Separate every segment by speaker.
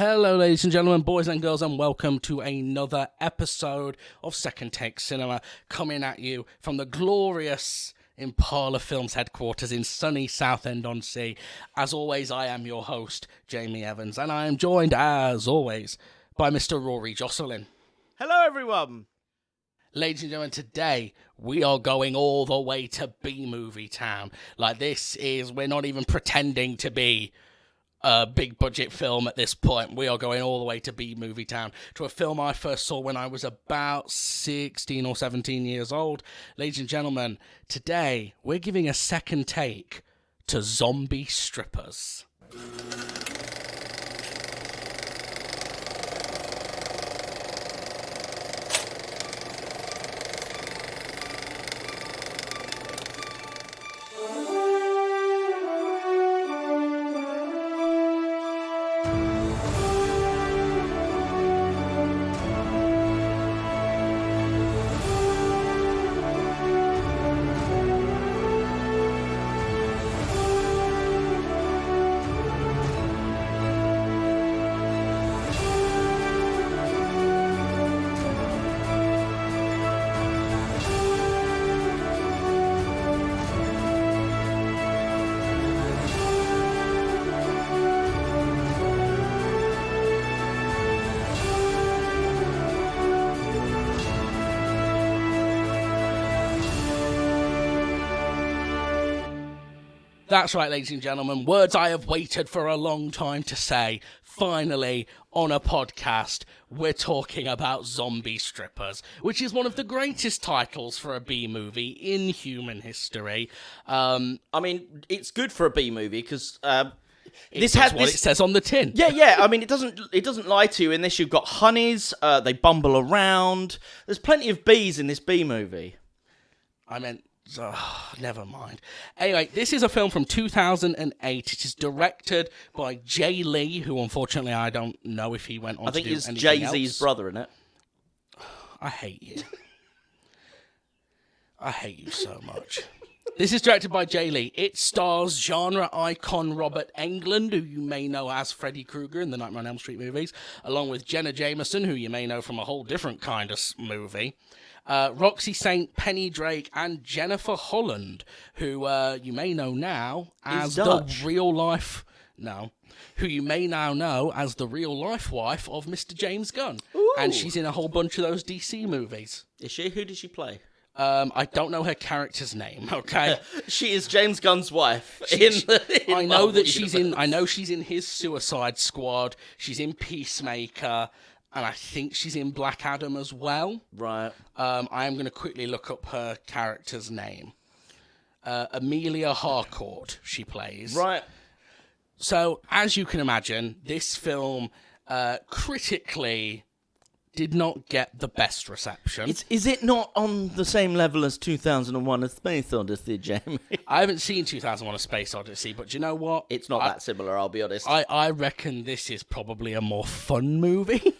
Speaker 1: Hello, ladies and gentlemen, boys and girls, and welcome to another episode of Second Take Cinema, coming at you from the glorious Impala Films headquarters in sunny Southend-on-Sea. As always, I am your host, Jamie Evans, and I am joined, as always, by Mr. Rory Jocelyn.
Speaker 2: Hello, everyone.
Speaker 1: Ladies and gentlemen, today we are going all the way to B-Movie Town. We're not even pretending to be a big budget film at this point. We are going all the way to B-Movie Town, to a film I first saw when I was about 16 or 17 years old. Ladies and gentlemen, today we're giving a second take to Zombie Strippers. That's right, ladies and gentlemen, words I have waited for a long time to say. Finally, on a podcast, we're talking about Zombie Strippers, which is one of the greatest titles for a B-movie in human history.
Speaker 2: It's good for a B-movie because
Speaker 1: This has what it says on the tin.
Speaker 2: Yeah. I mean, it doesn't lie to you. In this, you've got honeys. They bumble around. There's plenty of bees in this B-movie.
Speaker 1: Never mind. Anyway, this is a film from 2008. It is directed by Jay Lee, who unfortunately I don't know if he went on to do anything else.
Speaker 2: I think it's Jay-Z's brother in it.
Speaker 1: I hate you. I hate you so much. This is directed by Jay Lee. It stars genre icon Robert Englund, who you may know as Freddy Krueger in the Nightmare on Elm Street movies, along with Jenna Jameson, who you may know from a whole different kind of movie. Roxy Saint, Penny Drake, and Jennifer Holland, who you may know now as the real-life... No. Who you may now know as the real-life wife of Mr. James Gunn.
Speaker 2: Ooh.
Speaker 1: And she's in a whole bunch of those DC movies.
Speaker 2: Is she? Who did she play?
Speaker 1: I don't know her character's name, okay?
Speaker 2: She is James Gunn's wife.
Speaker 1: I know that she's in... I know she's in his Suicide Squad. She's in Peacemaker... And I think she's in Black Adam as well.
Speaker 2: Right.
Speaker 1: I am going to quickly look up her character's name. Amelia Harcourt, she plays.
Speaker 2: Right.
Speaker 1: So, as you can imagine, this film critically did not get the best reception.
Speaker 2: Is it not on the same level as 2001: A Space Odyssey, Jamie?
Speaker 1: I haven't seen 2001: A Space Odyssey, but do you know what?
Speaker 2: It's not that similar, I'll be honest.
Speaker 1: I reckon this is probably a more fun movie.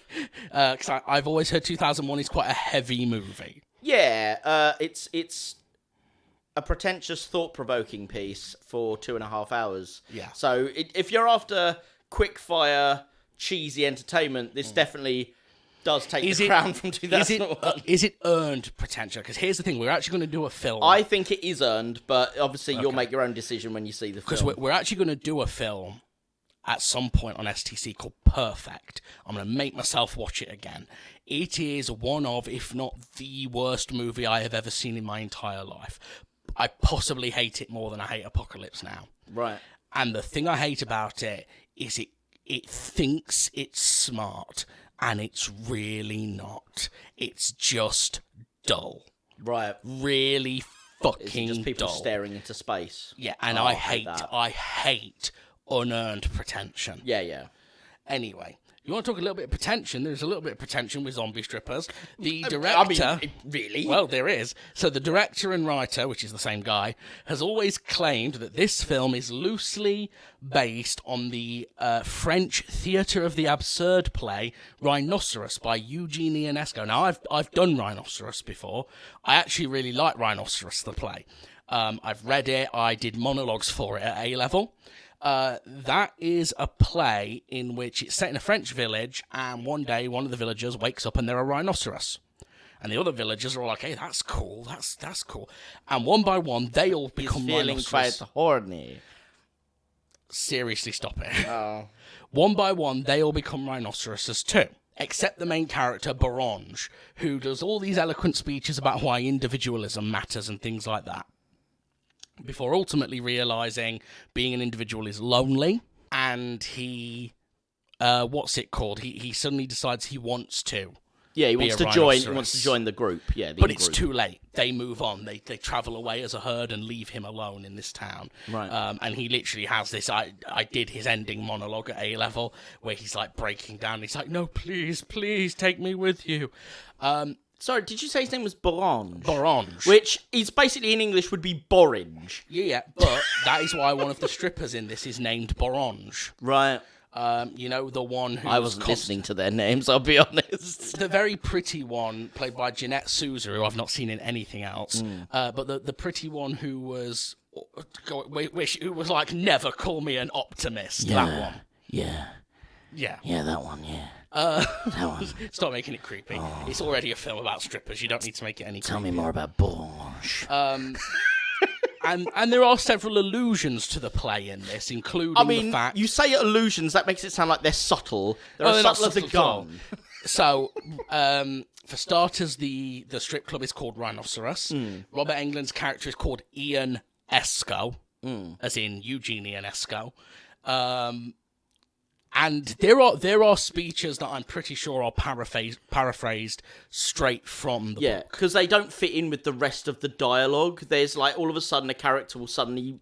Speaker 1: Because I've always heard 2001 is quite a heavy movie.
Speaker 2: Yeah, it's a pretentious, thought-provoking piece for 2.5 hours.
Speaker 1: Yeah.
Speaker 2: So if you're after quick-fire, cheesy entertainment, this definitely does take the crown from 2001.
Speaker 1: Is it earned pretension? Because here's the thing, we're actually going to do a film.
Speaker 2: I think it is earned, but obviously you'll make your own decision when you see the film.
Speaker 1: Because we're actually going to do a film at some point on STC called Perfect. I'm going to make myself watch it again. It is one of, if not the worst movie I have ever seen in my entire life. I possibly hate it more than I hate Apocalypse Now.
Speaker 2: Right.
Speaker 1: And the thing I hate about it is it thinks it's smart, and it's really not. It's just dull.
Speaker 2: Right.
Speaker 1: Really fucking
Speaker 2: just people
Speaker 1: dull.
Speaker 2: Staring into space.
Speaker 1: Yeah, and I hate unearned pretension.
Speaker 2: Yeah.
Speaker 1: Anyway, you want to talk a little bit of pretension? There's a little bit of pretension with Zombie Strippers. The director...
Speaker 2: really?
Speaker 1: Well, there is. So the director and writer, which is the same guy, has always claimed that this film is loosely based on the French theatre of the absurd play Rhinoceros by Eugene Ionesco. Now, I've done Rhinoceros before. I actually really like Rhinoceros, the play. I've read it. I did monologues for it at A-level. That is a play in which it's set in a French village, and one day one of the villagers wakes up and they're a rhinoceros. And the other villagers are all like, hey, that's cool, that's cool. And one by one, they all become rhinoceros.
Speaker 2: Feeling quite horny.
Speaker 1: Seriously, stop it.
Speaker 2: Oh.
Speaker 1: One by one, they all become rhinoceroses too. Except the main character, Barange, who does all these eloquent speeches about why individualism matters and things like that. Before ultimately realising being an individual is lonely, and he... what's it called? He suddenly decides he wants to.
Speaker 2: Yeah, he wants to join. He wants to join the group. Yeah,
Speaker 1: but it's too late. They move on. They travel away as a herd and leave him alone in this town.
Speaker 2: Right.
Speaker 1: And he literally has this. I did his ending monologue at A level where he's like breaking down. He's like, "No, please, please take me with you."
Speaker 2: Sorry, did you say his name was Barange?
Speaker 1: Barange.
Speaker 2: Which is basically in English would be Borange.
Speaker 1: Yeah, but that is why one of the strippers in this is named Barange.
Speaker 2: Right.
Speaker 1: You know, the one who...
Speaker 2: I wasn't listening to their names, I'll be honest.
Speaker 1: The very pretty one, played by Jeanette Souza, who I've not seen in anything else. But the pretty one who was... Who was like, never call me an optimist.
Speaker 2: Yeah,
Speaker 1: that one.
Speaker 2: Yeah.
Speaker 1: Yeah.
Speaker 2: Yeah, that one, yeah.
Speaker 1: That one. Stop making it creepy. Oh. It's already a film about strippers. You don't need to make it any creepier.
Speaker 2: Tell me more about Borange.
Speaker 1: And there are several allusions to the play in this, including the fact...
Speaker 2: you say allusions, that makes it sound like they're subtle. They're subtle as a gun.
Speaker 1: So, for starters, the strip club is called Rhinoceros. Robert Englund's character is called Ian Esco, as in Eugene Ionesco. And there are speeches that I'm pretty sure are paraphrased straight from the book.
Speaker 2: Yeah, because they don't fit in with the rest of the dialogue. There's like all of a sudden a character will suddenly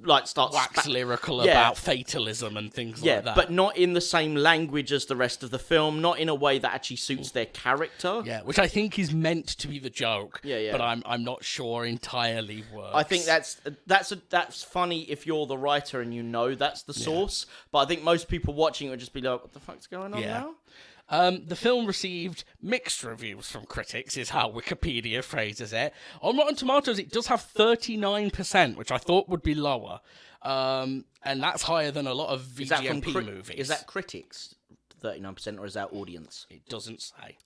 Speaker 2: like start
Speaker 1: lyrical about fatalism and things like that.
Speaker 2: Yeah, but not in the same language as the rest of the film. Not in a way that actually suits their character.
Speaker 1: Yeah, which I think is meant to be the joke.
Speaker 2: Yeah.
Speaker 1: But I'm not sure entirely works.
Speaker 2: I think that's funny if you're the writer and you know that's the source. But I think most people watching it would just be like, "What the fuck's going on now?"
Speaker 1: The film received mixed reviews from critics, is how Wikipedia phrases it. On Rotten Tomatoes, it does have 39%, which I thought would be lower. And that's higher than a lot of VGMP movies.
Speaker 2: Is that critics? 39%, or is that audience?
Speaker 1: It doesn't say.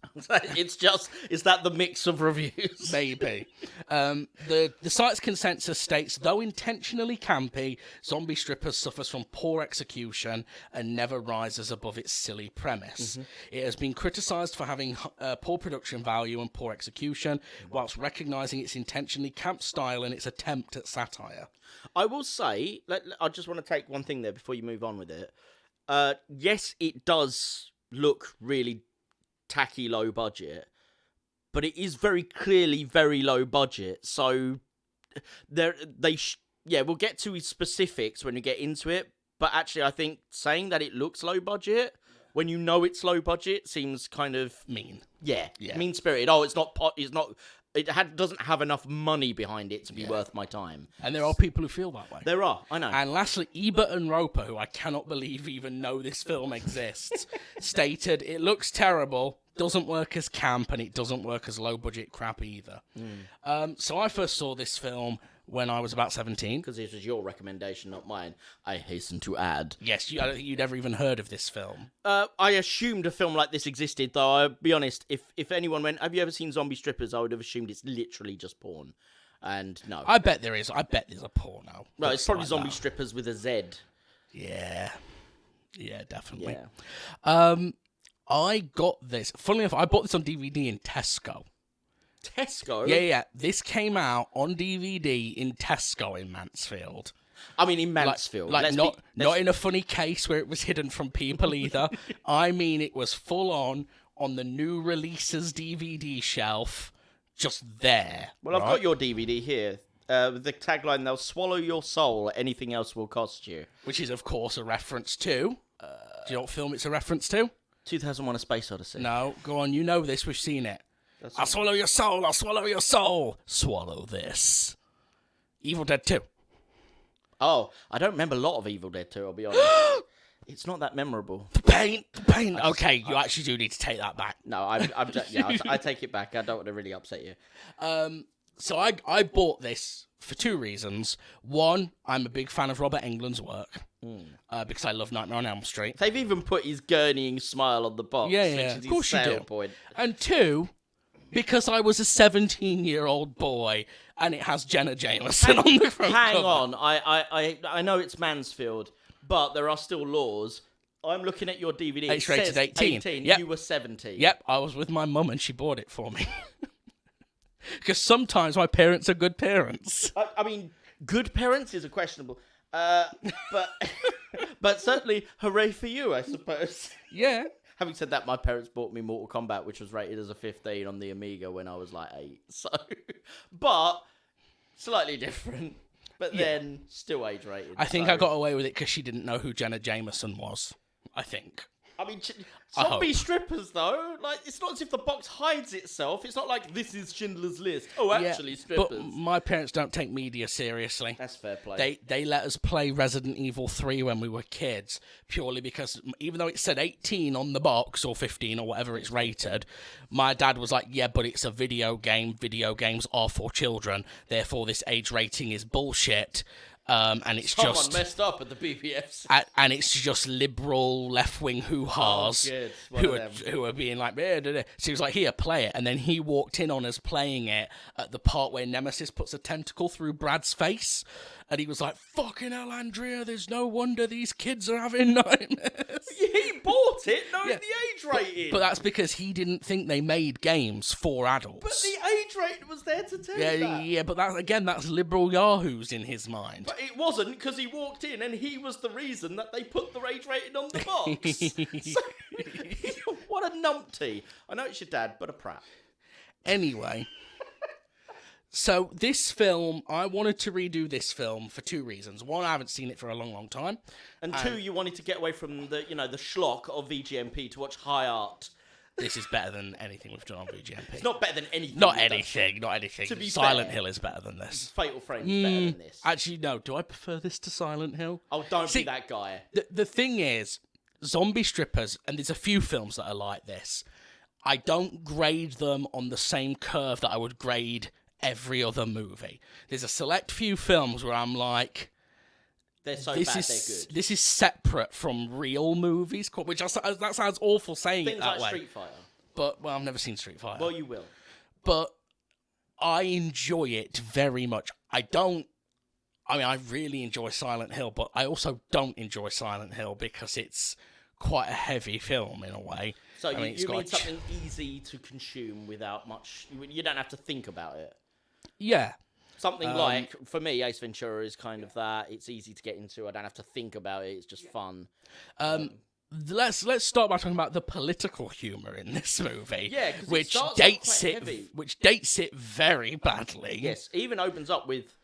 Speaker 2: Is that the mix of reviews?
Speaker 1: Maybe. The site's consensus states, though intentionally campy, Zombie Strippers suffers from poor execution and never rises above its silly premise. It has been criticised for having poor production value and poor execution, whilst recognising its intentionally camp style and its attempt at satire.
Speaker 2: I will say, I just want to take one thing there before you move on with it. Yes, it does look really tacky low budget, but it is very clearly very low budget. So we'll get to specifics when we get into it. But actually, I think saying that it looks low budget when you know it's low budget seems kind of
Speaker 1: mean.
Speaker 2: Yeah. Mean spirited. Oh, it's not. It doesn't have enough money behind it to be worth my time.
Speaker 1: And there are people who feel that way.
Speaker 2: There are, I know.
Speaker 1: And lastly, Ebert and Roper, who I cannot believe even know this film exists, stated, it looks terrible, doesn't work as camp, and it doesn't work as low-budget crap either. So I first saw this film when I was about 17.
Speaker 2: Because this was your recommendation, not mine, I hasten to add.
Speaker 1: Yes, I don't think you'd ever even heard of this film.
Speaker 2: I assumed a film like this existed, though I'll be honest, if anyone went, have you ever seen Zombie Strippers, I would have assumed it's literally just porn. And no.
Speaker 1: I bet there is. I bet there's a porno.
Speaker 2: Well, it's probably like Zombie Strippers with a Z.
Speaker 1: Yeah. Yeah, definitely.
Speaker 2: Yeah.
Speaker 1: I got this. Funnily enough, I bought this on DVD in Tesco.
Speaker 2: Tesco?
Speaker 1: Yeah. This came out on DVD in Tesco in Mansfield.
Speaker 2: I mean, in Mansfield.
Speaker 1: Not in a funny case where it was hidden from people either. I mean, it was full on the new releases DVD shelf, just there.
Speaker 2: Well, I've got your DVD here. With the tagline, they'll swallow your soul, anything else will cost you.
Speaker 1: Which is, of course, a reference to... do you know what film it's a reference to?
Speaker 2: 2001: A Space Odyssey.
Speaker 1: No, go on, you know this, we've seen it. I'll swallow your soul, I'll swallow your soul. Swallow this. Evil Dead 2.
Speaker 2: Oh, I don't remember a lot of Evil Dead 2, I'll be honest. It's not that memorable.
Speaker 1: The pain. Okay, you actually do need to take that back.
Speaker 2: No, I take it back. I don't want to really upset you.
Speaker 1: So I bought this for two reasons. One, I'm a big fan of Robert Englund's work because I love Nightmare on Elm Street.
Speaker 2: They've even put his gurneying smile on the box,
Speaker 1: Yeah,
Speaker 2: which is
Speaker 1: of
Speaker 2: his
Speaker 1: course you
Speaker 2: sale
Speaker 1: do.
Speaker 2: point.
Speaker 1: And two, because I was a 17-year-old boy and it has Jenna Jameson on the front
Speaker 2: Hang
Speaker 1: cover.
Speaker 2: on, I know it's Mansfield, but there are still laws. I'm looking at your DVD.
Speaker 1: It's
Speaker 2: It
Speaker 1: rated
Speaker 2: says
Speaker 1: 18. Yep.
Speaker 2: You were 17.
Speaker 1: Yep, I was with my mum and she bought it for me. Because sometimes my parents are good parents.
Speaker 2: I mean, good parents is a questionable, but but certainly hooray for you, I suppose.
Speaker 1: Yeah.
Speaker 2: Having said that, my parents bought me Mortal Kombat, which was rated as a 15 on the Amiga when I was like 8. So, but slightly different. But then still age rated.
Speaker 1: I think I got away with it because she didn't know who Jenna Jameson was. I think.
Speaker 2: I mean,
Speaker 1: I
Speaker 2: zombie
Speaker 1: hope.
Speaker 2: strippers, though. Like, it's not as if the box hides itself. It's not like this is Schindler's List. Oh, actually, strippers.
Speaker 1: But my parents don't take media seriously.
Speaker 2: That's fair play.
Speaker 1: They let us play Resident Evil 3 when we were kids, purely because even though it said 18 on the box, or 15, or whatever it's rated, my dad was like, yeah, but it's a video game. Video games are for children. Therefore, this age rating is bullshit. And it's
Speaker 2: Someone
Speaker 1: just
Speaker 2: messed up at the BBFC.
Speaker 1: and it's just liberal left-wing hoo-has who are being like, "Eh, da, da." So he was like, here, play it. And then he walked in on us playing it at the part where Nemesis puts a tentacle through Brad's face. And he was like, fucking hell, Andrea, there's no wonder these kids are having nightmares.
Speaker 2: He bought it knowing
Speaker 1: Yeah.
Speaker 2: the age rating.
Speaker 1: But that's because he didn't think they made games for adults.
Speaker 2: But the age rating was there to tell you that.
Speaker 1: Yeah, but that's liberal yahoos in his mind.
Speaker 2: But it wasn't, because he walked in and he was the reason that they put the age rating on the box. So, what a numpty. I know it's your dad, but a prat.
Speaker 1: Anyway, so this film, I wanted to redo this film for two reasons. One, I haven't seen it for a long, long time.
Speaker 2: And two, you wanted to get away from the schlock of VGMP to watch high art.
Speaker 1: This is better than anything we've done on VGMP.
Speaker 2: It's not better than anything.
Speaker 1: Not
Speaker 2: we've done.
Speaker 1: anything.
Speaker 2: To be
Speaker 1: Silent
Speaker 2: fair,
Speaker 1: Hill is better than this.
Speaker 2: Fatal Frame is better than this.
Speaker 1: Actually, no. Do I prefer this to Silent Hill?
Speaker 2: Oh, don't
Speaker 1: See,
Speaker 2: be that guy.
Speaker 1: The thing is, zombie strippers, and there's a few films that are like this, I don't grade them on the same curve that I would grade every other movie. There's a select few films where I'm like,
Speaker 2: They're so
Speaker 1: this
Speaker 2: bad,
Speaker 1: is
Speaker 2: they're good.
Speaker 1: this is separate from real movies, which that sounds awful saying
Speaker 2: Things
Speaker 1: it that
Speaker 2: like
Speaker 1: way.
Speaker 2: Street Fighter.
Speaker 1: But I've never seen Street Fighter.
Speaker 2: Well, you will.
Speaker 1: But I enjoy it very much. I really enjoy Silent Hill, but I also don't enjoy Silent Hill because it's quite a heavy film in a way.
Speaker 2: So you
Speaker 1: it's
Speaker 2: mean
Speaker 1: got
Speaker 2: something easy to consume without much... You don't have to think about it.
Speaker 1: Yeah.
Speaker 2: Something like, for me, Ace Ventura is kind of that. It's easy to get into. I don't have to think about it. It's just fun.
Speaker 1: Let's start by talking about the political humor in this movie.
Speaker 2: Yeah, 'cause it
Speaker 1: which
Speaker 2: starts off
Speaker 1: dates
Speaker 2: quite
Speaker 1: it
Speaker 2: heavy.
Speaker 1: which dates it very badly.
Speaker 2: Yes, it even opens up with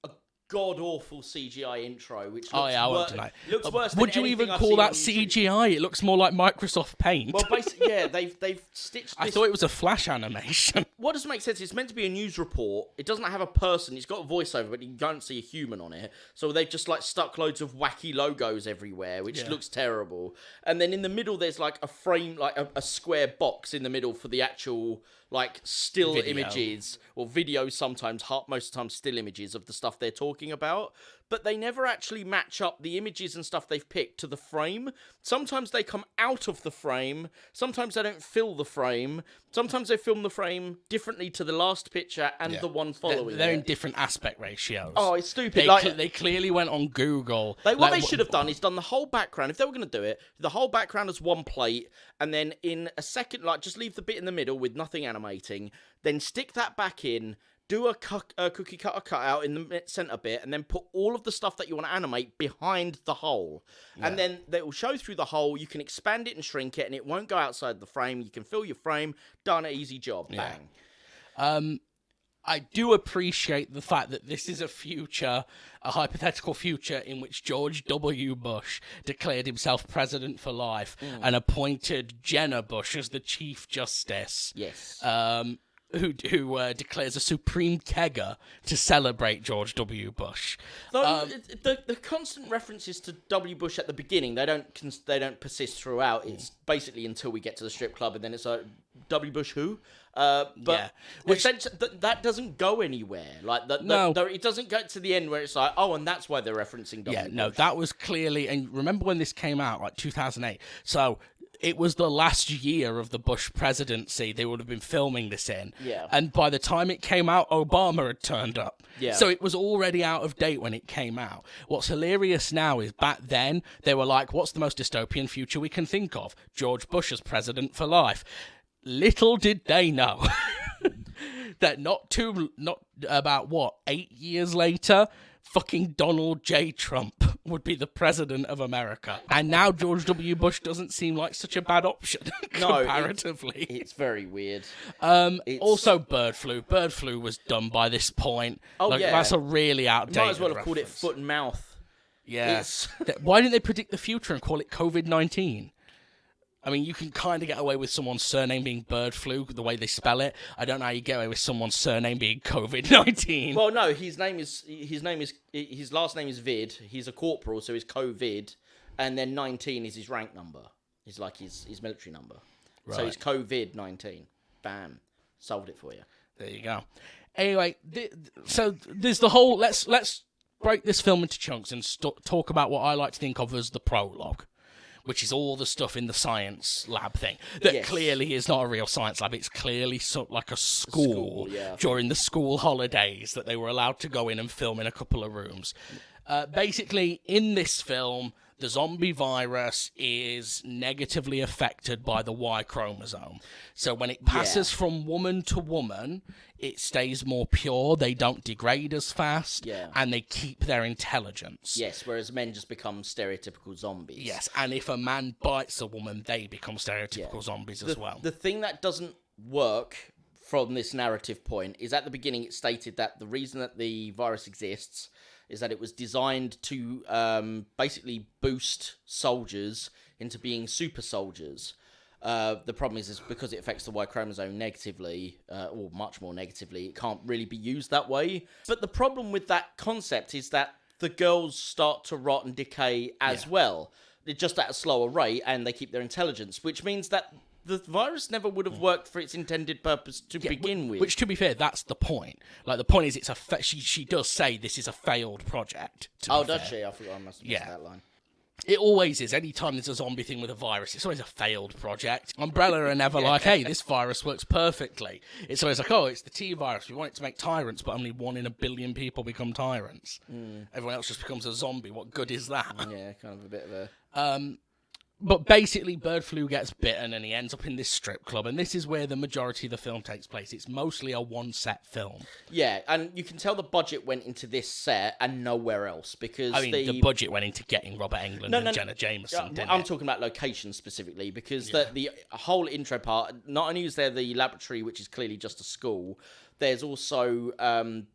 Speaker 2: a god-awful CGI intro, which looks,
Speaker 1: I won't deny.
Speaker 2: looks worse than
Speaker 1: Would you
Speaker 2: anything
Speaker 1: even
Speaker 2: I've
Speaker 1: call
Speaker 2: seen
Speaker 1: that
Speaker 2: on YouTube.
Speaker 1: CGI? It looks more like Microsoft Paint.
Speaker 2: Well, basically, yeah, they've stitched
Speaker 1: I
Speaker 2: this...
Speaker 1: thought it was a Flash animation.
Speaker 2: What doesn't make sense, it's meant to be a news report. It doesn't have a person. It's got a voiceover, but you don't see a human on it. So they've just, stuck loads of wacky logos everywhere, which looks terrible. And then in the middle, there's, a frame, a square box in the middle for the actual, still
Speaker 1: Video.
Speaker 2: images, or videos sometimes, most of the time still images of the stuff they're talking about. But they never actually match up the images and stuff they've picked to the frame. Sometimes they come out of the frame. Sometimes they don't fill the frame. Sometimes they film the frame differently to the last picture and the one following
Speaker 1: They're
Speaker 2: it.
Speaker 1: in different aspect ratios.
Speaker 2: Oh, it's stupid.
Speaker 1: They clearly went on Google.
Speaker 2: What they should have done is done the whole background. If they were going to do it, the whole background as one plate, and then in a second, just leave the bit in the middle with nothing animating, then stick that back in, do a cookie cutter cutout in the center bit, and then put all of the stuff that you want to animate behind the hole. Yeah. And then they will show through the hole. You can expand it and shrink it, and it won't go outside the frame. You can fill your frame. Done, easy job. Bang.
Speaker 1: I do appreciate the fact that this is a hypothetical future in which George W. Bush declared himself president for life and appointed Jenna Bush as the Chief Justice.
Speaker 2: Yes.
Speaker 1: Who declares a supreme kegger to celebrate George W. Bush.
Speaker 2: Though the constant references to W. Bush at the beginning, they don't persist throughout. It's basically until we get to the strip club, and then it's W. Bush who. But
Speaker 1: Yeah. Which
Speaker 2: that doesn't go anywhere. Like
Speaker 1: No.
Speaker 2: it doesn't get to the end where it's like, oh, and that's why they're referencing W.
Speaker 1: Yeah, no,
Speaker 2: Bush.
Speaker 1: that was clearly, and remember when this came out, like 2008. So it was the last year of the Bush presidency they would have been filming this in.
Speaker 2: Yeah.
Speaker 1: And by the time it came out, Obama had turned up.
Speaker 2: Yeah.
Speaker 1: So it was already out of date when it came out. What's hilarious now is back then, they were like, what's the most dystopian future we can think of? George Bush as president for life. Little did they know that not about 8 years later, fucking Donald J. Trump would be the president of America. And now George W. Bush doesn't seem like such a bad option comparatively.
Speaker 2: It's very weird.
Speaker 1: Also, bird flu. Bird flu was done by this point.
Speaker 2: Oh, yeah.
Speaker 1: That's a really outdated
Speaker 2: Might as well have called it
Speaker 1: reference.
Speaker 2: foot and mouth.
Speaker 1: Yeah. Why didn't they predict the future and call it COVID-19? I mean, you can kind of get away with someone's surname being bird flu, the way they spell it. I don't know how you get away with someone's surname being COVID-19.
Speaker 2: Well, no, his last name is Vid. He's a corporal, so he's COVID, and then 19 is his rank number. It's like his military number. Right. So he's COVID-19. Bam, solved it for you.
Speaker 1: There you go. Anyway, so there's the whole. Let's break this film into chunks and talk about what I like to think of as the prologue, which is all the stuff in the science lab thing that clearly is not a real science lab. It's clearly like a school during the school holidays that they were allowed to go in and film in a couple of rooms. Basically, in this film, the zombie virus is negatively affected by the Y chromosome. So when it passes from woman to woman, it stays more pure, they don't degrade as fast, and they keep their intelligence.
Speaker 2: Yes, whereas men just become stereotypical zombies.
Speaker 1: Yes, and if a man bites a woman, they become stereotypical zombies as well.
Speaker 2: The thing that doesn't work from this narrative point is at the beginning it stated that the reason that the virus exists is that it was designed to basically boost soldiers into being super soldiers. The problem is because it affects the Y chromosome negatively, or much more negatively, it can't really be used that way. But the problem with that concept is that the girls start to rot and decay as well. They're just at a slower rate, and they keep their intelligence, which means that the virus never would have worked for its intended purpose to begin with.
Speaker 1: Which, to be fair, that's the point. Like, the point is, it's she does say this is a failed project.
Speaker 2: Does she? I forgot. I must have missed that line.
Speaker 1: It always is. Anytime there's a zombie thing with a virus, it's always a failed project. Umbrella are never like, hey, this virus works perfectly. It's always like, oh, it's the T virus. We want it to make tyrants, but only 1 in a billion people become tyrants. Everyone else just becomes a zombie. What good is that?
Speaker 2: Yeah, kind of a bit of a...
Speaker 1: But basically, bird flu gets bitten and he ends up in this strip club, and this is where the majority of the film takes place. It's mostly a one-set film.
Speaker 2: Yeah, and you can tell the budget went into this set and nowhere else, because
Speaker 1: the budget went into getting Robert Englund and Jenna Jameson, didn't
Speaker 2: I'm
Speaker 1: it?
Speaker 2: talking about location specifically, because the whole intro part, not only is there the laboratory, which is clearly just a school, there's also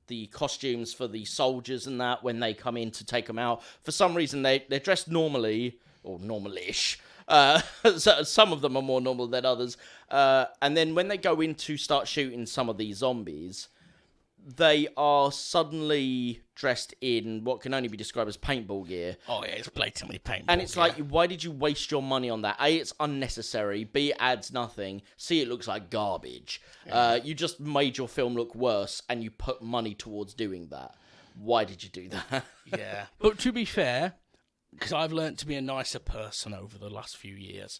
Speaker 2: the costumes for the soldiers and that when they come in to take them out. For some reason, they're dressed normally, or normal-ish. So some of them are more normal than others. And then when they go in to start shooting some of these zombies, they are suddenly dressed in what can only be described as paintball gear.
Speaker 1: Oh, yeah, it's blatantly paintball
Speaker 2: And it's like, why did you waste your money on that? A, it's unnecessary. B, it adds nothing. C, it looks like garbage. You just made your film look worse, and you put money towards doing that. Why did you do that?
Speaker 1: Yeah. But to be fair, because I've learnt to be a nicer person over the last few years,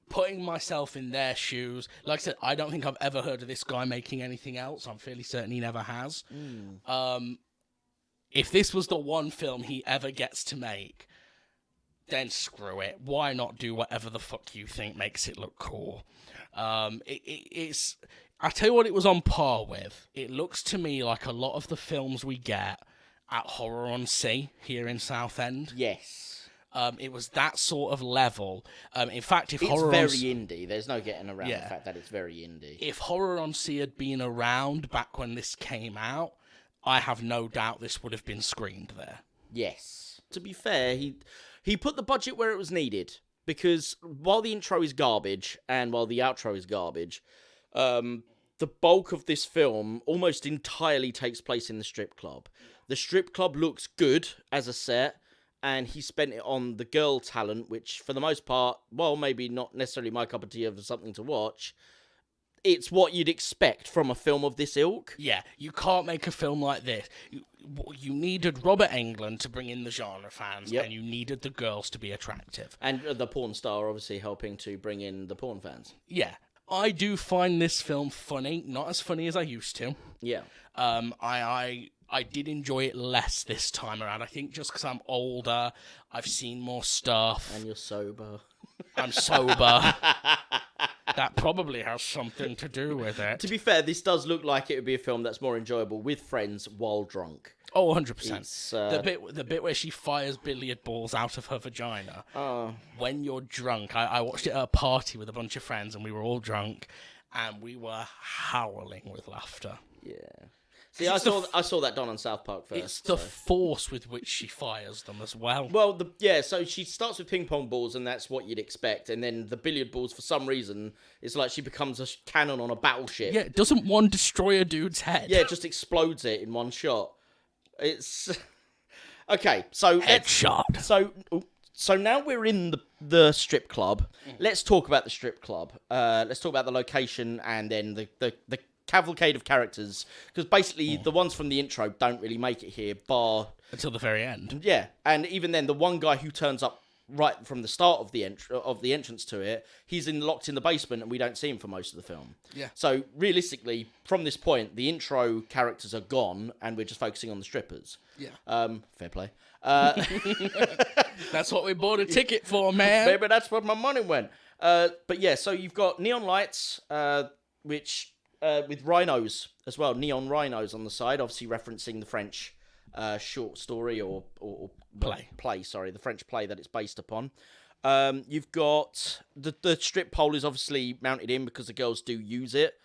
Speaker 1: putting myself in their shoes, like I said, I don't think I've ever heard of this guy making anything else. I'm fairly certain he never has. If this was the one film he ever gets to make, then screw it. Why not do whatever the fuck you think makes it look cool? It's... I tell you what it was on par with. It looks to me like a lot of the films we get at Horror on Sea here in Southend.
Speaker 2: Yes.
Speaker 1: It was that sort of level. In fact, if
Speaker 2: it's
Speaker 1: Horror
Speaker 2: very
Speaker 1: on Sea...
Speaker 2: indie. There's no getting around the fact that it's very indie.
Speaker 1: If Horror on Sea had been around back when this came out, I have no doubt this would have been screened there.
Speaker 2: Yes. To be fair, he put the budget where it was needed, because while the intro is garbage and while the outro is garbage, the bulk of this film almost entirely takes place in the strip club. The strip club looks good as a set, and he spent it on the girl talent, which for the most part, well, maybe not necessarily my cup of tea of something to watch, it's what you'd expect from a film of this ilk.
Speaker 1: Yeah, you can't make a film like this. You needed Robert Englund to bring in the genre fans, and you needed the girls to be attractive.
Speaker 2: And the porn star obviously helping to bring in the porn fans.
Speaker 1: Yeah. I do find this film funny, not as funny as I used to.
Speaker 2: Yeah.
Speaker 1: I did enjoy it less this time around. I think just because I'm older, I've seen more stuff.
Speaker 2: And you're sober.
Speaker 1: I'm sober. That probably has something to do with it.
Speaker 2: To be fair, this does look like it would be a film that's more enjoyable with friends while drunk.
Speaker 1: Oh, 100%. The bit where she fires billiard balls out of her vagina. When you're drunk. I watched it at a party with a bunch of friends, and we were all drunk, and we were howling with laughter.
Speaker 2: Yeah. See, I saw that done on South Park first.
Speaker 1: It's the force with which she fires them as well.
Speaker 2: Well, so she starts with ping pong balls, and that's what you'd expect. And then the billiard balls, for some reason, it's like she becomes a cannon on a battleship.
Speaker 1: Yeah, doesn't one destroy a dude's head?
Speaker 2: Yeah, it just explodes it in one shot. It's... Okay, so...
Speaker 1: Headshot.
Speaker 2: So now we're in the strip club. Let's talk about the strip club. Let's talk about the location and then the cavalcade of characters, because basically the ones from the intro don't really make it here, bar
Speaker 1: until the very end.
Speaker 2: Yeah, and even then, the one guy who turns up right from the start of the entrance to it, he's locked in the basement, and we don't see him for most of the film.
Speaker 1: Yeah.
Speaker 2: So realistically, from this point, the intro characters are gone, and we're just focusing on the strippers.
Speaker 1: Yeah.
Speaker 2: Fair play.
Speaker 1: That's what we bought a ticket for, man.
Speaker 2: Maybe that's where my money went. But yeah, so you've got neon lights, which. With rhinos as well, neon rhinos on the side, obviously referencing the French short story or play, sorry, the French play that it's based upon. You've got the strip pole is obviously mounted in because the girls do use it.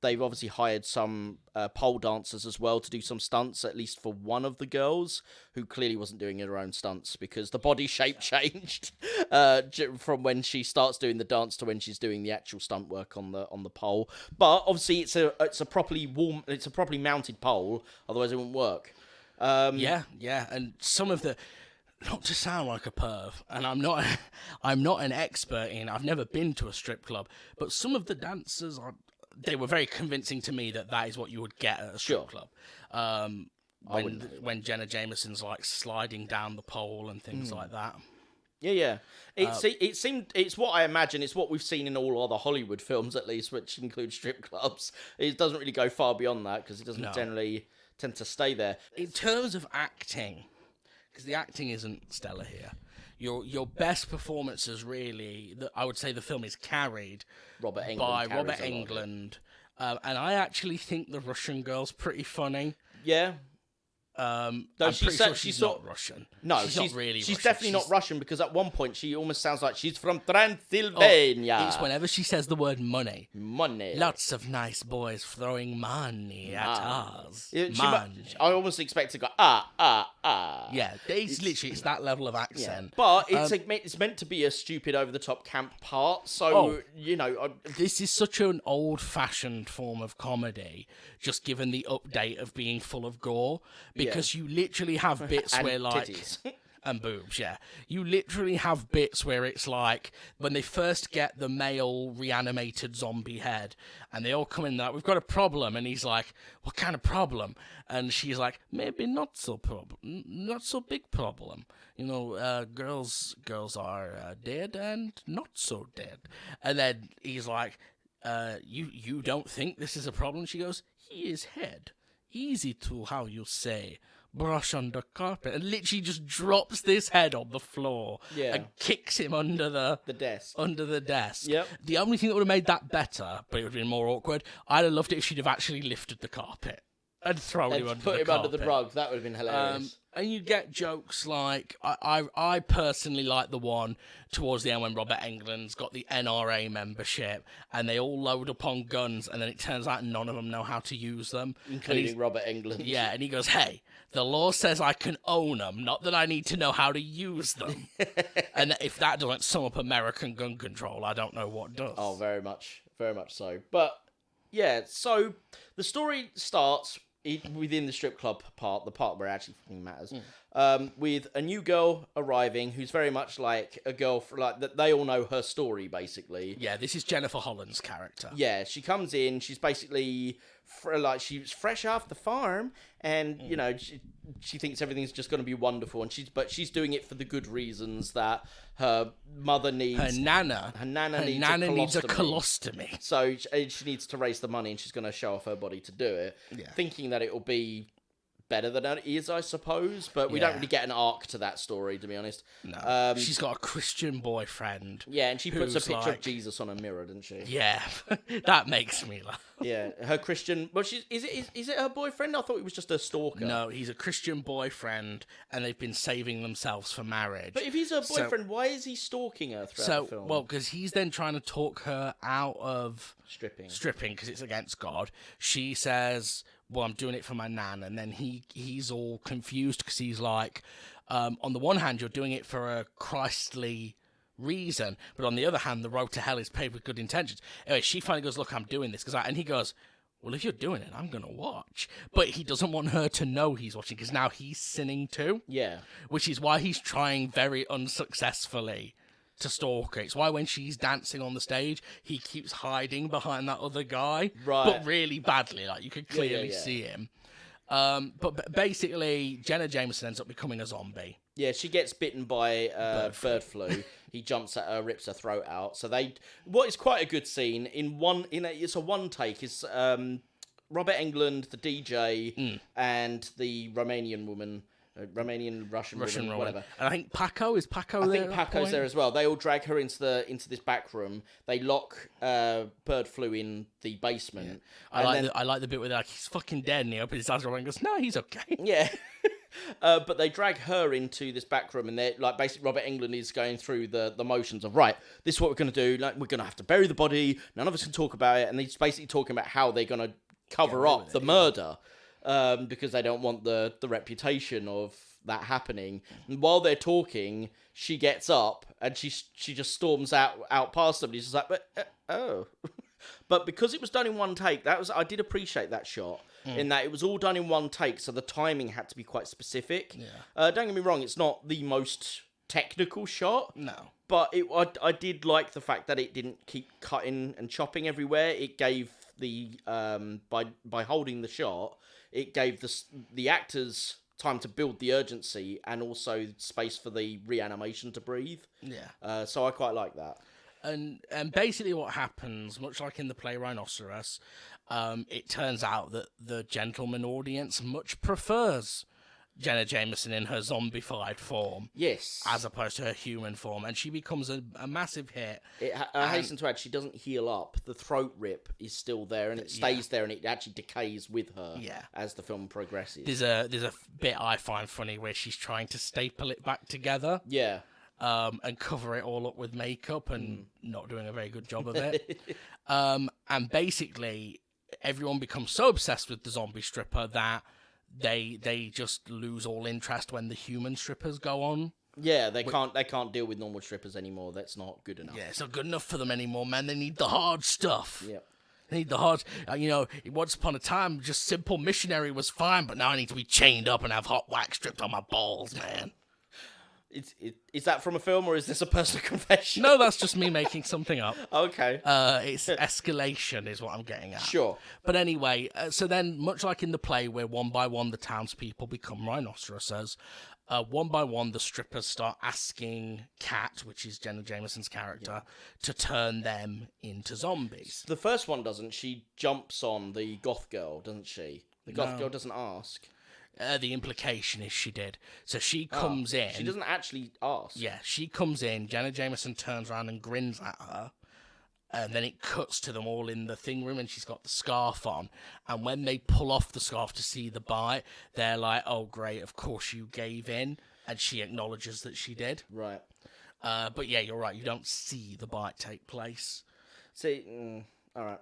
Speaker 2: They've obviously hired some pole dancers as well to do some stunts, at least for one of the girls, who clearly wasn't doing her own stunts because the body shape changed from when she starts doing the dance to when she's doing the actual stunt work on the pole. But obviously, it's a properly mounted pole, otherwise it wouldn't work.
Speaker 1: Yeah, and some of the. Not to sound like a perv, and I'm not an expert I've never been to a strip club, but some of the dancers they were very convincing to me that is what you would get at a strip club. When Jenna Jameson's like sliding down the pole and things like that.
Speaker 2: Yeah. It's what I imagine. It's what we've seen in all other Hollywood films, at least, which include strip clubs. It doesn't really go far beyond that because it doesn't generally tend to stay there.
Speaker 1: In terms of acting, because the acting isn't stellar here. Your best performances, really, I would say the film is carried by Robert Englund. And I actually think the Russian girl's pretty funny.
Speaker 2: Yeah.
Speaker 1: I'm pretty sure she's not Russian.
Speaker 2: No,
Speaker 1: she's not really
Speaker 2: She's
Speaker 1: Russian.
Speaker 2: definitely not Russian because at one point she almost sounds like she's from Transylvania.
Speaker 1: It's whenever she says the word money.
Speaker 2: Money.
Speaker 1: Lots of nice boys throwing money at us.
Speaker 2: I almost expect to go,
Speaker 1: Yeah, it's that level of accent.
Speaker 2: Yeah. But it's meant to be a stupid, over-the-top camp part, so,
Speaker 1: This is such an old-fashioned form of comedy, just given the update of being full of gore, because you literally have bits where, like...
Speaker 2: titties.
Speaker 1: And boobs, yeah. You literally have bits where it's like, when they first get the male reanimated zombie head, and they all come in like, we've got a problem, and he's like, what kind of problem? And she's like, maybe not so big problem. Girls are dead and not so dead. And then he's like, you don't think this is a problem? She goes, he is head. Easy to, how you say, brush on the carpet, and literally just drops this head on the floor and kicks him under the
Speaker 2: desk.
Speaker 1: Under the desk.
Speaker 2: Yep.
Speaker 1: The only thing that would have made that better, but it would have been more awkward, I'd have loved it if she'd have actually lifted the carpet and thrown him under the carpet.
Speaker 2: Put him under the rug. That would have been hilarious.
Speaker 1: And you get jokes like, I personally like the one towards the end when Robert Englund's got the NRA membership and they all load up on guns and then it turns out none of them know how to use them.
Speaker 2: Including Robert Englund.
Speaker 1: Yeah, and he goes, hey, the law says I can own them, not that I need to know how to use them. And if that doesn't sum up American gun control, I don't know what does.
Speaker 2: Oh, very much so. But, yeah, so the story starts... within the strip club part, the part where it actually fucking matters, with a new girl arriving who's very much like a girl that they all know her story basically.
Speaker 1: Yeah, this is Jennifer Holland's character.
Speaker 2: Yeah, she comes in. She's basically she's fresh off the farm, and you know she thinks everything's just going to be wonderful, and she's doing it for the good reasons that her mother needs.
Speaker 1: Her nana needs a colostomy.
Speaker 2: So she needs to raise the money, and she's going to show off her body to do it, thinking that it will be better than it is, I suppose, but we don't really get an arc to that story, to be honest.
Speaker 1: No, she's got a Christian boyfriend.
Speaker 2: Yeah, and she puts a picture of Jesus on a mirror, doesn't she?
Speaker 1: Yeah, that makes me laugh.
Speaker 2: Yeah, her Christian. Well, is it her boyfriend? I thought it was just a stalker.
Speaker 1: No, he's a Christian boyfriend, and they've been saving themselves for marriage.
Speaker 2: But if he's her boyfriend, why is he stalking her throughout the film?
Speaker 1: Well, because he's then trying to talk her out of
Speaker 2: stripping
Speaker 1: because it's against God. She says, well, I'm doing it for my nan, and then he's all confused because he's like, on the one hand, you're doing it for a Christly reason, but on the other hand, the road to hell is paved with good intentions. Anyway, she finally goes, look, I'm doing this, and he goes, well, if you're doing it, I'm going to watch. But he doesn't want her to know he's watching, because now he's sinning too.
Speaker 2: Yeah.
Speaker 1: Which is why he's trying very unsuccessfully to stalk her. It's why when she's dancing on the stage, he keeps hiding behind that other guy,
Speaker 2: right?
Speaker 1: But really badly, like you could clearly see him. But basically, Jenna Jameson ends up becoming a zombie.
Speaker 2: Yeah, she gets bitten by bird flu. He jumps at her, rips her throat out. So what is quite a good scene it's a one take. It's Robert Englund, the DJ, and the Romanian woman. Russian woman, whatever.
Speaker 1: And I think Paco there.
Speaker 2: I think Paco's there as well. They all drag her into this back room. They lock bird flu in the basement.
Speaker 1: Yeah. I like the bit where they're like, he's fucking dead, and he opens his eyes and goes, no, he's okay.
Speaker 2: Yeah. But they drag her into this back room, and they're like, basically Robert Englund is going through the motions of, right, this is what we're going to do. Like, we're going to have to bury the body. None of us can talk about it. And he's basically talking about how they're going to cover up the murder. Because they don't want the reputation of that happening. And while they're talking, she gets up and she just storms out past them. And he's just like, oh. But because it was done in one take, I did appreciate that shot. In that it was all done in one take, so the timing had to be quite specific. Yeah. Don't get me wrong, it's not the most technical shot.
Speaker 1: No.
Speaker 2: But I did like the fact that it didn't keep cutting and chopping everywhere. It gave the by holding the shot, it gave the actors time to build the urgency and also space for the reanimation to breathe.
Speaker 1: Yeah.
Speaker 2: So I quite like that.
Speaker 1: And basically what happens, much like in the play Rhinoceros, it turns out that the gentleman audience much prefers Jenna Jameson in her zombified form.
Speaker 2: Yes.
Speaker 1: As opposed to her human form. And she becomes a massive hit.
Speaker 2: I hasten to add, she doesn't heal up. The throat rip is still there, and it stays there, and it actually decays with her as the film progresses.
Speaker 1: There's a bit I find funny where she's trying to staple it back together.
Speaker 2: Yeah.
Speaker 1: And cover it all up with makeup and not doing a very good job of it. And basically, everyone becomes so obsessed with the zombie stripper that they just lose all interest when the human strippers go on.
Speaker 2: Yeah, they can't deal with normal strippers anymore. That's not good enough.
Speaker 1: Yeah, it's not good enough for them anymore, man. They need the hard stuff.
Speaker 2: Yeah.
Speaker 1: They need the hard... once upon a time, just simple missionary was fine, but now I need to be chained up and have hot wax stripped on my balls, man.
Speaker 2: Is that from a film, or is this a personal confession?
Speaker 1: No, that's just me making something up.
Speaker 2: Okay.
Speaker 1: It's escalation is what I'm getting at.
Speaker 2: Sure.
Speaker 1: But anyway, so then, much like in the play where one by one the townspeople become rhinoceroses, one by one the strippers start asking Kat, which is Jenna Jameson's character, to turn them into zombies.
Speaker 2: The first one doesn't. She jumps on the goth girl, doesn't she? The goth girl doesn't ask.
Speaker 1: The implication is she did. So she comes in.
Speaker 2: She doesn't actually ask.
Speaker 1: Yeah, she comes in. Jenna Jameson turns around and grins at her. And then it cuts to them all in the thing room, and she's got the scarf on. And when they pull off the scarf to see the bite, they're like, oh, great, of course you gave in. And she acknowledges that she did.
Speaker 2: Right.
Speaker 1: But yeah, you're right. You don't see the bite take place.
Speaker 2: See, all right.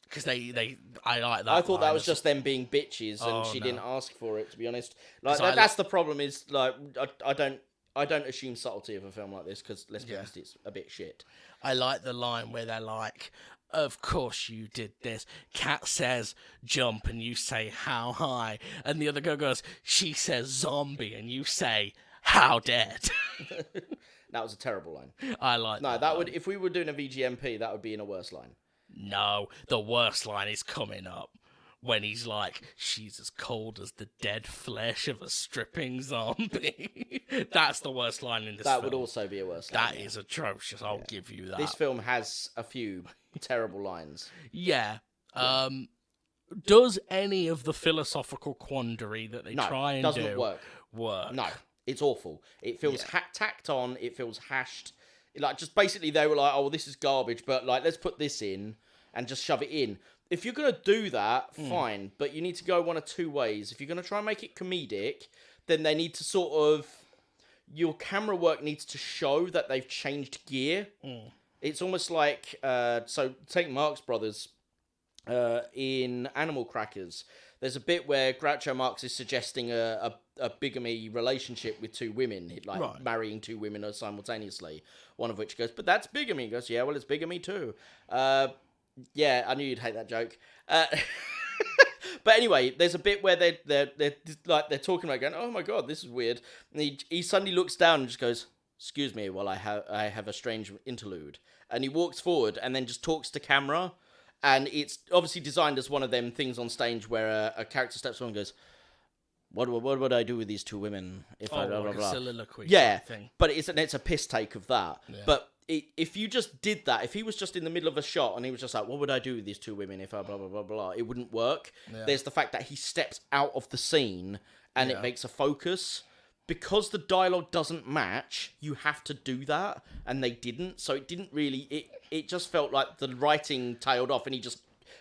Speaker 1: Because I like that.
Speaker 2: I thought that was just them being bitches, and she didn't ask for it. To be honest, like that's the problem. Is like I don't assume subtlety of a film like this because, let's be honest, it's a bit shit.
Speaker 1: I like the line where they're like, of course you did this. Cat says jump and you say how high. And the other girl goes, she says zombie and you say how dead.
Speaker 2: That was a terrible line.
Speaker 1: I like that.
Speaker 2: No, that would, if we were doing a VGMP, that would be in a worse line.
Speaker 1: No, the worst line is coming up. When he's like, she's as cold as the dead flesh of a stripping zombie. That's the worst line in this film.
Speaker 2: That would also be a worse line.
Speaker 1: That is atrocious, I'll give you that.
Speaker 2: This film has a few terrible lines.
Speaker 1: Yeah. Does any of the philosophical quandary that they try and
Speaker 2: doesn't
Speaker 1: do
Speaker 2: work? No, it's awful. It feels tacked on, it feels hashed. Like, just basically they were like, oh, well, this is garbage, but like, let's put this in and just shove it in. If you're going to do that, fine, but you need to go one of two ways. If you're going to try and make it comedic, then they need to sort of... Your camera work needs to show that they've changed gear. It's almost like... so, take Marx Brothers in Animal Crackers. There's a bit where Groucho Marx is suggesting a bigamy relationship with two women, like marrying two women simultaneously. One of which goes, but that's bigamy. He goes, yeah, well, it's bigamy too. Yeah, I knew you'd hate that joke. But anyway, there's a bit where they're talking about going, oh my god, this is weird. And he suddenly looks down and just goes, excuse me while I have a strange interlude. And he walks forward and then just talks to camera. And it's obviously designed as one of them things on stage where a character steps on and goes, what would I do with these two women if I blah, blah, blah.
Speaker 1: Soliloquy thing.
Speaker 2: But it's a piss take of that. Yeah. But if you just did that, if he was just in the middle of a shot and he was just like, what would I do with these two women if I blah, blah, blah, blah, it wouldn't work. Yeah. There's the fact that he steps out of the scene and it makes a focus. Because the dialogue doesn't match, you have to do that, and they didn't, so it didn't really... It just felt like the writing tailed off, and he just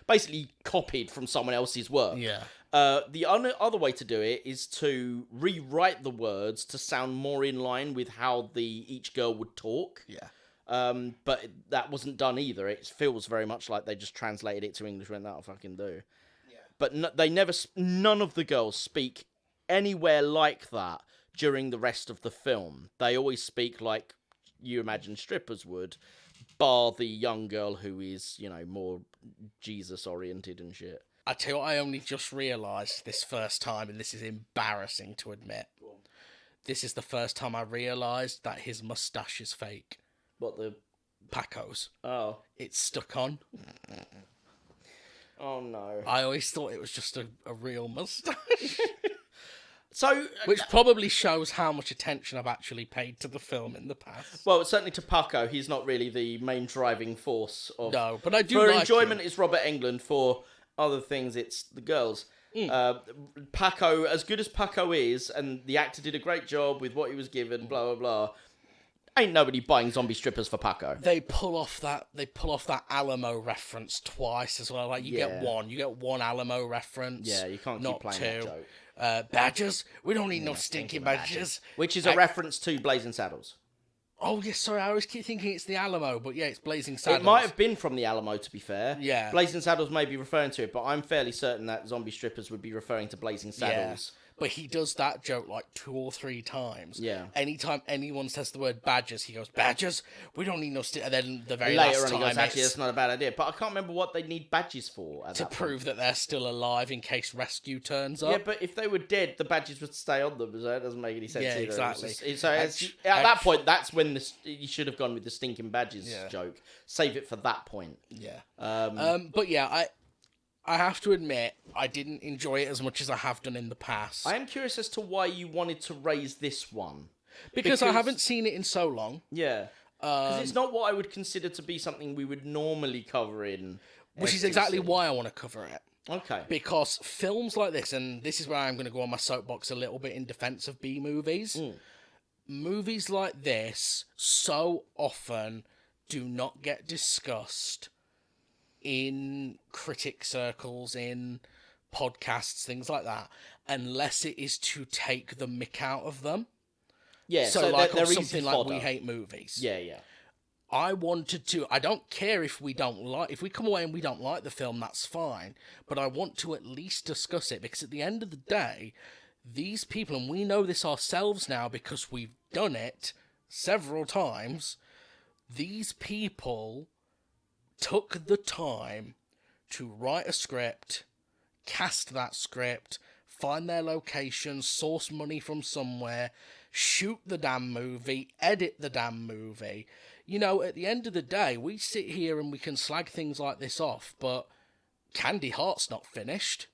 Speaker 2: basically copied from someone else's work.
Speaker 1: Yeah.
Speaker 2: The other way to do it is to rewrite the words to sound more in line with how each girl would talk.
Speaker 1: Yeah.
Speaker 2: But that wasn't done either. It feels very much like they just translated it to English and went, that'll fucking do. Yeah. But none of the girls speak anywhere like that during the rest of the film. They always speak like you imagine strippers would, bar the young girl who is, more Jesus-oriented and shit.
Speaker 1: I tell you what, I only just realised this first time, and this is embarrassing to admit. This is the first time I realised that his moustache is fake.
Speaker 2: What, the...
Speaker 1: Paco's.
Speaker 2: Oh.
Speaker 1: It's stuck on.
Speaker 2: Oh, no.
Speaker 1: I always thought it was just a real moustache.
Speaker 2: So,
Speaker 1: which probably shows how much attention I've actually paid to the film in the past.
Speaker 2: Well, certainly to Paco, he's not really the main driving force of...
Speaker 1: No, but I do
Speaker 2: for
Speaker 1: like
Speaker 2: enjoyment,
Speaker 1: him.
Speaker 2: It's Robert Englund. For other things, it's the girls. Paco, as good as Paco is, and the actor did a great job with what he was given, blah, blah, blah, ain't nobody buying zombie strippers for Paco.
Speaker 1: They pull off that Alamo reference twice as well. Like, you get one Alamo reference.
Speaker 2: Yeah, you can't keep playing that joke.
Speaker 1: Badgers? We don't need no stinking badgers.
Speaker 2: Which is a reference to Blazing Saddles.
Speaker 1: Oh, yes, sorry, I always keep thinking it's the Alamo, but yeah, it's Blazing Saddles.
Speaker 2: It might have been from the Alamo, to be fair.
Speaker 1: Yeah.
Speaker 2: Blazing Saddles may be referring to it, but I'm fairly certain that zombie strippers would be referring to Blazing Saddles.
Speaker 1: Yeah. But he does that joke like 2 or 3 times.
Speaker 2: Yeah.
Speaker 1: Anytime anyone says the word badgers, he goes, badgers? We don't need no... And then the very
Speaker 2: later
Speaker 1: last
Speaker 2: on
Speaker 1: time
Speaker 2: he goes, actually, that's not a bad idea. But I can't remember what they need badges for.
Speaker 1: To prove that they're still alive in case rescue turns up.
Speaker 2: Yeah, but if they were dead, the badges would stay on them, so it doesn't make any sense either.
Speaker 1: Exactly.
Speaker 2: So at that point, that's when you should have gone with the stinking badges joke. Save it for that point.
Speaker 1: Yeah. But yeah, I have to admit, I didn't enjoy it as much as I have done in the past.
Speaker 2: I am curious as to why you wanted to raise this one.
Speaker 1: Because I haven't seen it in so long.
Speaker 2: Yeah. Because it's not what I would consider to be something we would normally cover in...
Speaker 1: Which is exactly why I want to cover it.
Speaker 2: Okay.
Speaker 1: Because films like this, and this is where I'm going to go on my soapbox a little bit in defense of B-movies. Movies like this so often do not get discussed in critic circles, in podcasts, things like that, unless it is to take the mick out of them.
Speaker 2: Yeah, so
Speaker 1: like
Speaker 2: they're
Speaker 1: something like
Speaker 2: fodder.
Speaker 1: We Hate Movies.
Speaker 2: Yeah, yeah.
Speaker 1: I don't care if we come away and we don't like the film, that's fine, but I want to at least discuss it, because at the end of the day, these people, and we know this ourselves now because we've done it several times, these people took the time to write a script, cast that script, find their location, source money from somewhere, shoot the damn movie, edit the damn movie. You know, at the end of the day, we sit here and we can slag things like this off, but Candy Heart's not finished.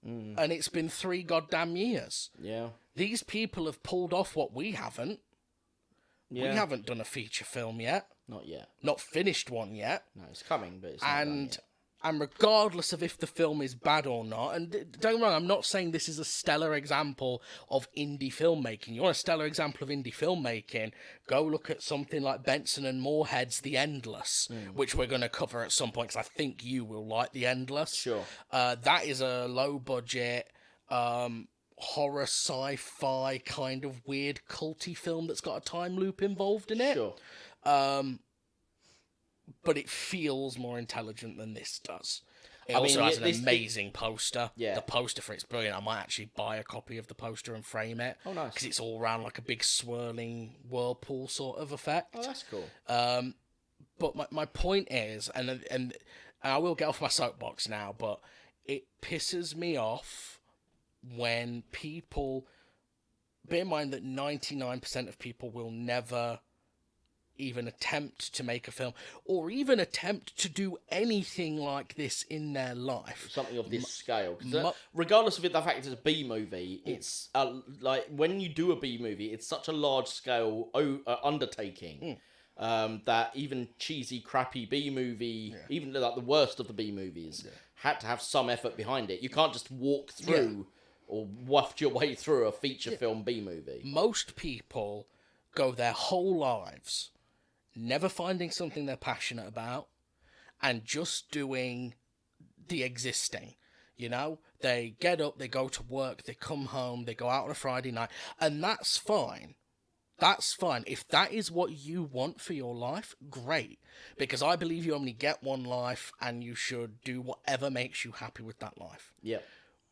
Speaker 1: And it's been 3 goddamn years.
Speaker 2: Yeah.
Speaker 1: These people have pulled off what we haven't.
Speaker 2: Yeah.
Speaker 1: We haven't done a feature film yet.
Speaker 2: Not yet.
Speaker 1: Not finished one yet.
Speaker 2: No, it's coming, but it's not done yet.
Speaker 1: And regardless of if the film is bad or not, and don't get me wrong, I'm not saying this is a stellar example of indie filmmaking. You want a stellar example of indie filmmaking, go look at something like Benson and Moorhead's The Endless, which we're going to cover at some point, because I think you will like The Endless.
Speaker 2: Sure.
Speaker 1: That is a low-budget, horror sci-fi kind of weird culty film that's got a time loop involved in it.
Speaker 2: Sure.
Speaker 1: But it feels more intelligent than this does. It
Speaker 2: I
Speaker 1: also
Speaker 2: mean,
Speaker 1: has an amazing poster.
Speaker 2: Yeah.
Speaker 1: The poster for it's brilliant. I might actually buy a copy of the poster and frame it.
Speaker 2: Oh, nice.
Speaker 1: Because it's all around like a big swirling whirlpool sort of effect.
Speaker 2: Oh, that's cool.
Speaker 1: But my point is, and I will get off my soapbox now, but it pisses me off when people... Bear in mind that 99% of people will never even attempt to make a film, or even attempt to do anything like this in their life.
Speaker 2: Something of this scale. 'Cause, regardless of the fact it's a B movie, it's like when you do a B movie, it's such a large scale undertaking that even cheesy, crappy B movie, even like the worst of the B movies, had to have some effort behind it. You can't just walk through or waft your way through a feature film B movie.
Speaker 1: Most people go their whole lives never finding something they're passionate about and just doing the existing. You know, they get up, they go to work, they come home, they go out on a Friday night, and that's fine. That's fine. If that is what you want for your life, great. Because I believe you only get one life and you should do whatever makes you happy with that life.
Speaker 2: Yeah.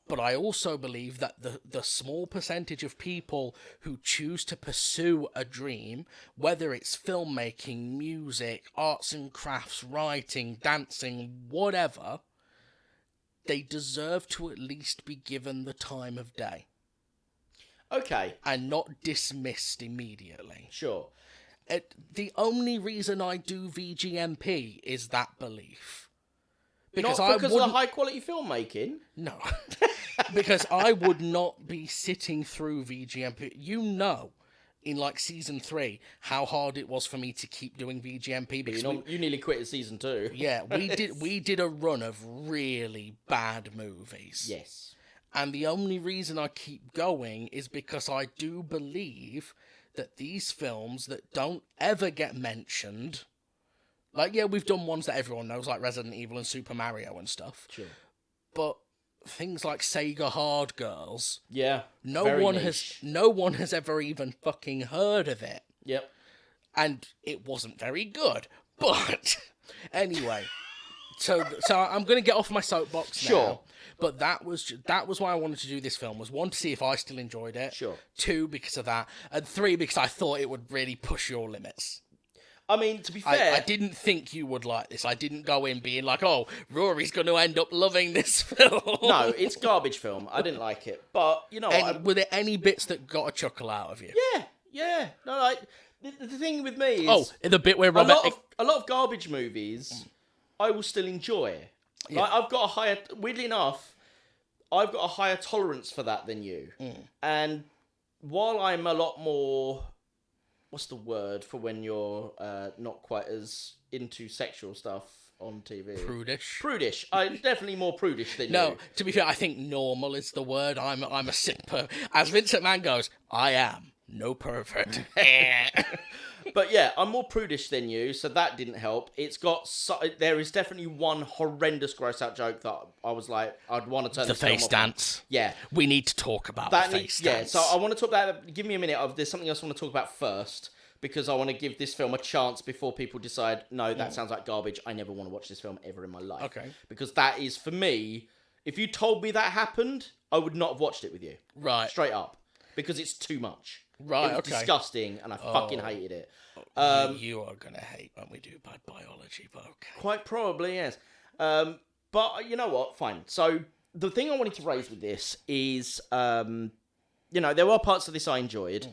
Speaker 1: But I also believe that the small percentage of people who choose to pursue a dream, whether it's filmmaking, music, arts and crafts, writing, dancing, whatever, they deserve to at least be given the time of day.
Speaker 2: Okay.
Speaker 1: And not dismissed immediately.
Speaker 2: Sure.
Speaker 1: The only reason I do VGMP is that belief.
Speaker 2: Not because of the high quality filmmaking.
Speaker 1: No. Because I would not be sitting through VGMP. You know, in like season 3, how hard it was for me to keep doing VGMP. Because
Speaker 2: you nearly quit at season 2.
Speaker 1: Yeah, we did a run of really bad movies.
Speaker 2: Yes.
Speaker 1: And the only reason I keep going is because I do believe that these films that don't ever get mentioned... Like, yeah, we've done ones that everyone knows, like Resident Evil and Super Mario and stuff.
Speaker 2: Sure.
Speaker 1: But things like Sega Hard Girls...
Speaker 2: Yeah,
Speaker 1: no one has ever even fucking heard of it.
Speaker 2: Yep.
Speaker 1: And it wasn't very good. But, anyway... So I'm going to get off my soapbox now.
Speaker 2: Sure.
Speaker 1: But that was why I wanted to do this film, was 1, to see if I still enjoyed it.
Speaker 2: Sure.
Speaker 1: 2, because of that. And 3, because I thought it would really push your limits.
Speaker 2: I mean, to be fair...
Speaker 1: I didn't think you would like this. I didn't go in being like, oh, Rory's going to end up loving this film.
Speaker 2: No, it's garbage film. I didn't like it. But, you know...
Speaker 1: Were there any bits that got a chuckle out of you?
Speaker 2: Yeah. No, like, the thing with me is...
Speaker 1: Oh, the bit where Robert...
Speaker 2: A lot of garbage movies, I will still enjoy.
Speaker 1: Yeah.
Speaker 2: Like, I've got a higher... Weirdly enough, I've got a higher tolerance for that than you. And while I'm a lot more... What's the word for when you're not quite as into sexual stuff on TV? Prudish. I'm definitely more prudish than you.
Speaker 1: No, to be fair, I think normal is the word. I'm a sick As Vincent Mann goes, I am no pervert.
Speaker 2: But yeah, I'm more prudish than you, so that didn't help. There is definitely one horrendous gross out joke that I was like, I'd want to turn
Speaker 1: the face dance.
Speaker 2: Yeah.
Speaker 1: We need to talk about the face dance.
Speaker 2: Yeah, so I want to talk about... Give me a minute. There's something else I want to talk about first, because I want to give this film a chance before people decide, no, that sounds like garbage. I never want to watch this film ever in my life.
Speaker 1: Okay.
Speaker 2: Because that is, for me, If you told me that happened, I would not have watched it with you.
Speaker 1: Right.
Speaker 2: Straight up. Because it's too much.
Speaker 1: Right,
Speaker 2: It was disgusting, and I fucking hated it.
Speaker 1: You are going to hate when we do bad biology, but okay.
Speaker 2: Quite probably, yes. But you know what? Fine. So the thing I wanted to raise with this is, there were parts of this I enjoyed.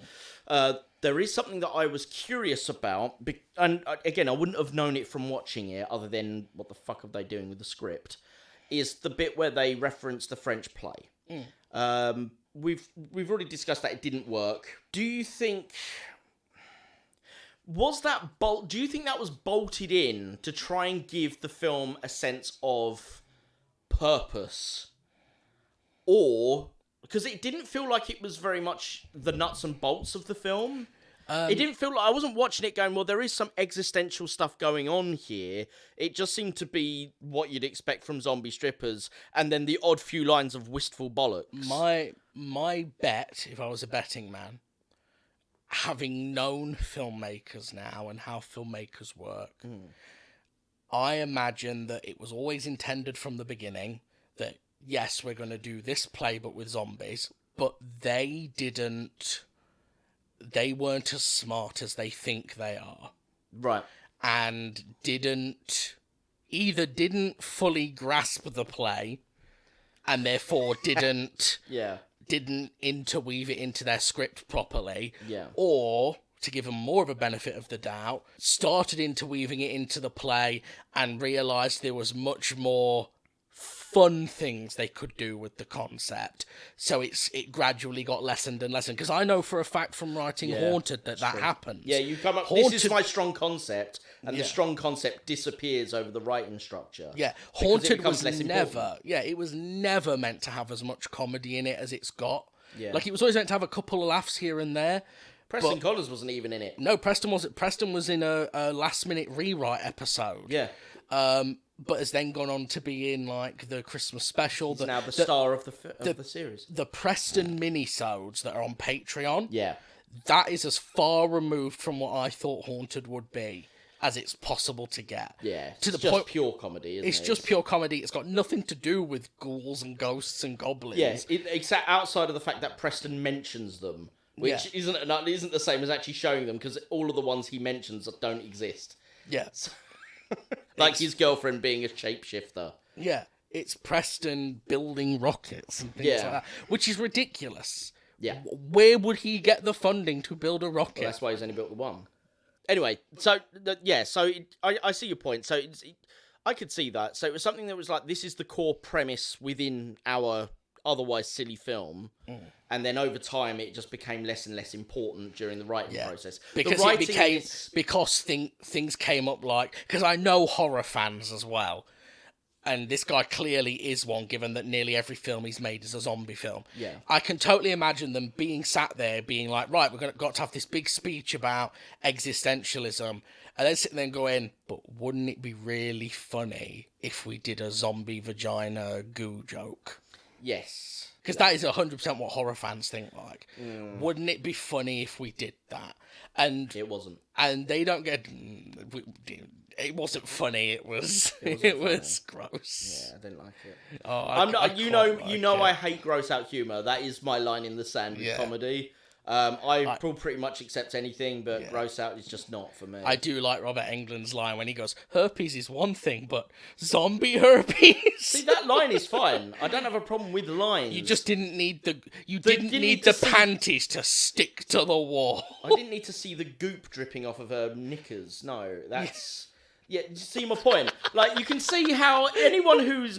Speaker 2: There is something that I was curious about, and again, I wouldn't have known it from watching it, other than what the fuck are they doing with the script, is the bit where they reference the French play. We've already discussed that it didn't work. Do you think... do you think that was bolted in to try and give the film a sense of purpose? Or... Because it didn't feel like it was very much the nuts and bolts of the film. It didn't feel like... I wasn't watching it going, well, there is some existential stuff going on here. It just seemed to be what you'd expect from zombie strippers, and then the odd few lines of wistful bollocks.
Speaker 1: My bet, if I was a betting man, having known filmmakers now and how filmmakers work, I imagine that it was always intended from the beginning that, yes, we're going to do this play but with zombies, but they weren't as smart as they think they are.
Speaker 2: Right.
Speaker 1: And didn't fully grasp the play, and therefore didn't interweave it into their script properly.
Speaker 2: Yeah.
Speaker 1: Or, to give them more of a benefit of the doubt, started interweaving it into the play and realised there was much more fun things they could do with the concept, so it gradually got lessened and lessened. Because I know for a fact from writing Haunted that happens.
Speaker 2: Yeah, you come up. This is my strong concept, and the strong concept disappears over the writing structure.
Speaker 1: Yeah, Haunted was never. Yeah, it was never meant to have as much comedy in it as it's got. Yeah, like it was always meant to have a couple of laughs here and there.
Speaker 2: Preston Collins wasn't even in it.
Speaker 1: No, Preston wasn't. Preston was in a last minute rewrite episode.
Speaker 2: Yeah.
Speaker 1: But has then gone on to be in, like, the Christmas special.
Speaker 2: He's now the star of the series.
Speaker 1: The Preston minisodes that are on Patreon.
Speaker 2: Yeah.
Speaker 1: That is as far removed from what I thought Haunted would be as it's possible to get.
Speaker 2: Yeah. It's just pure comedy, isn't it?
Speaker 1: It's just pure comedy. It's got nothing to do with ghouls and ghosts and goblins.
Speaker 2: Yeah, except outside of the fact that Preston mentions them, which isn't the same as actually showing them, because all of the ones he mentions don't exist.
Speaker 1: Yeah.
Speaker 2: Like his girlfriend being a shapeshifter.
Speaker 1: Yeah, it's Preston building rockets and things like that, which is ridiculous.
Speaker 2: Yeah.
Speaker 1: Where would he get the funding to build a rocket?
Speaker 2: Well, that's why he's only built the one. Anyway, so I see your point. So I could see that. So it was something that was like, this is the core premise within our otherwise silly film. And then over time, it just became less and less important during the writing process.
Speaker 1: Because things came up like... Because I know horror fans as well. And this guy clearly is one, given that nearly every film he's made is a zombie film.
Speaker 2: Yeah.
Speaker 1: I can totally imagine them being sat there, being like, right, got to have this big speech about existentialism. And then sitting there and going, but wouldn't it be really funny if we did a zombie vagina goo joke?
Speaker 2: Yes.
Speaker 1: Because that is 100% what horror fans think like. Wouldn't it be funny if we did that? And
Speaker 2: it wasn't.
Speaker 1: And they don't get... It wasn't funny. It was gross.
Speaker 2: Yeah, I didn't like it.
Speaker 1: I
Speaker 2: hate gross out humor. That is my line in the sand with comedy. I pretty much accept anything, but gross out is just not for me.
Speaker 1: I do like Robert Englund's line when he goes, herpes is one thing, but zombie herpes.
Speaker 2: See, that line is fine. I don't have a problem with lines.
Speaker 1: You just didn't need the panties to stick to the wall.
Speaker 2: I didn't need to see the goop dripping off of her knickers. No, that's... Yeah, you see my point? Like, you can see how anyone who's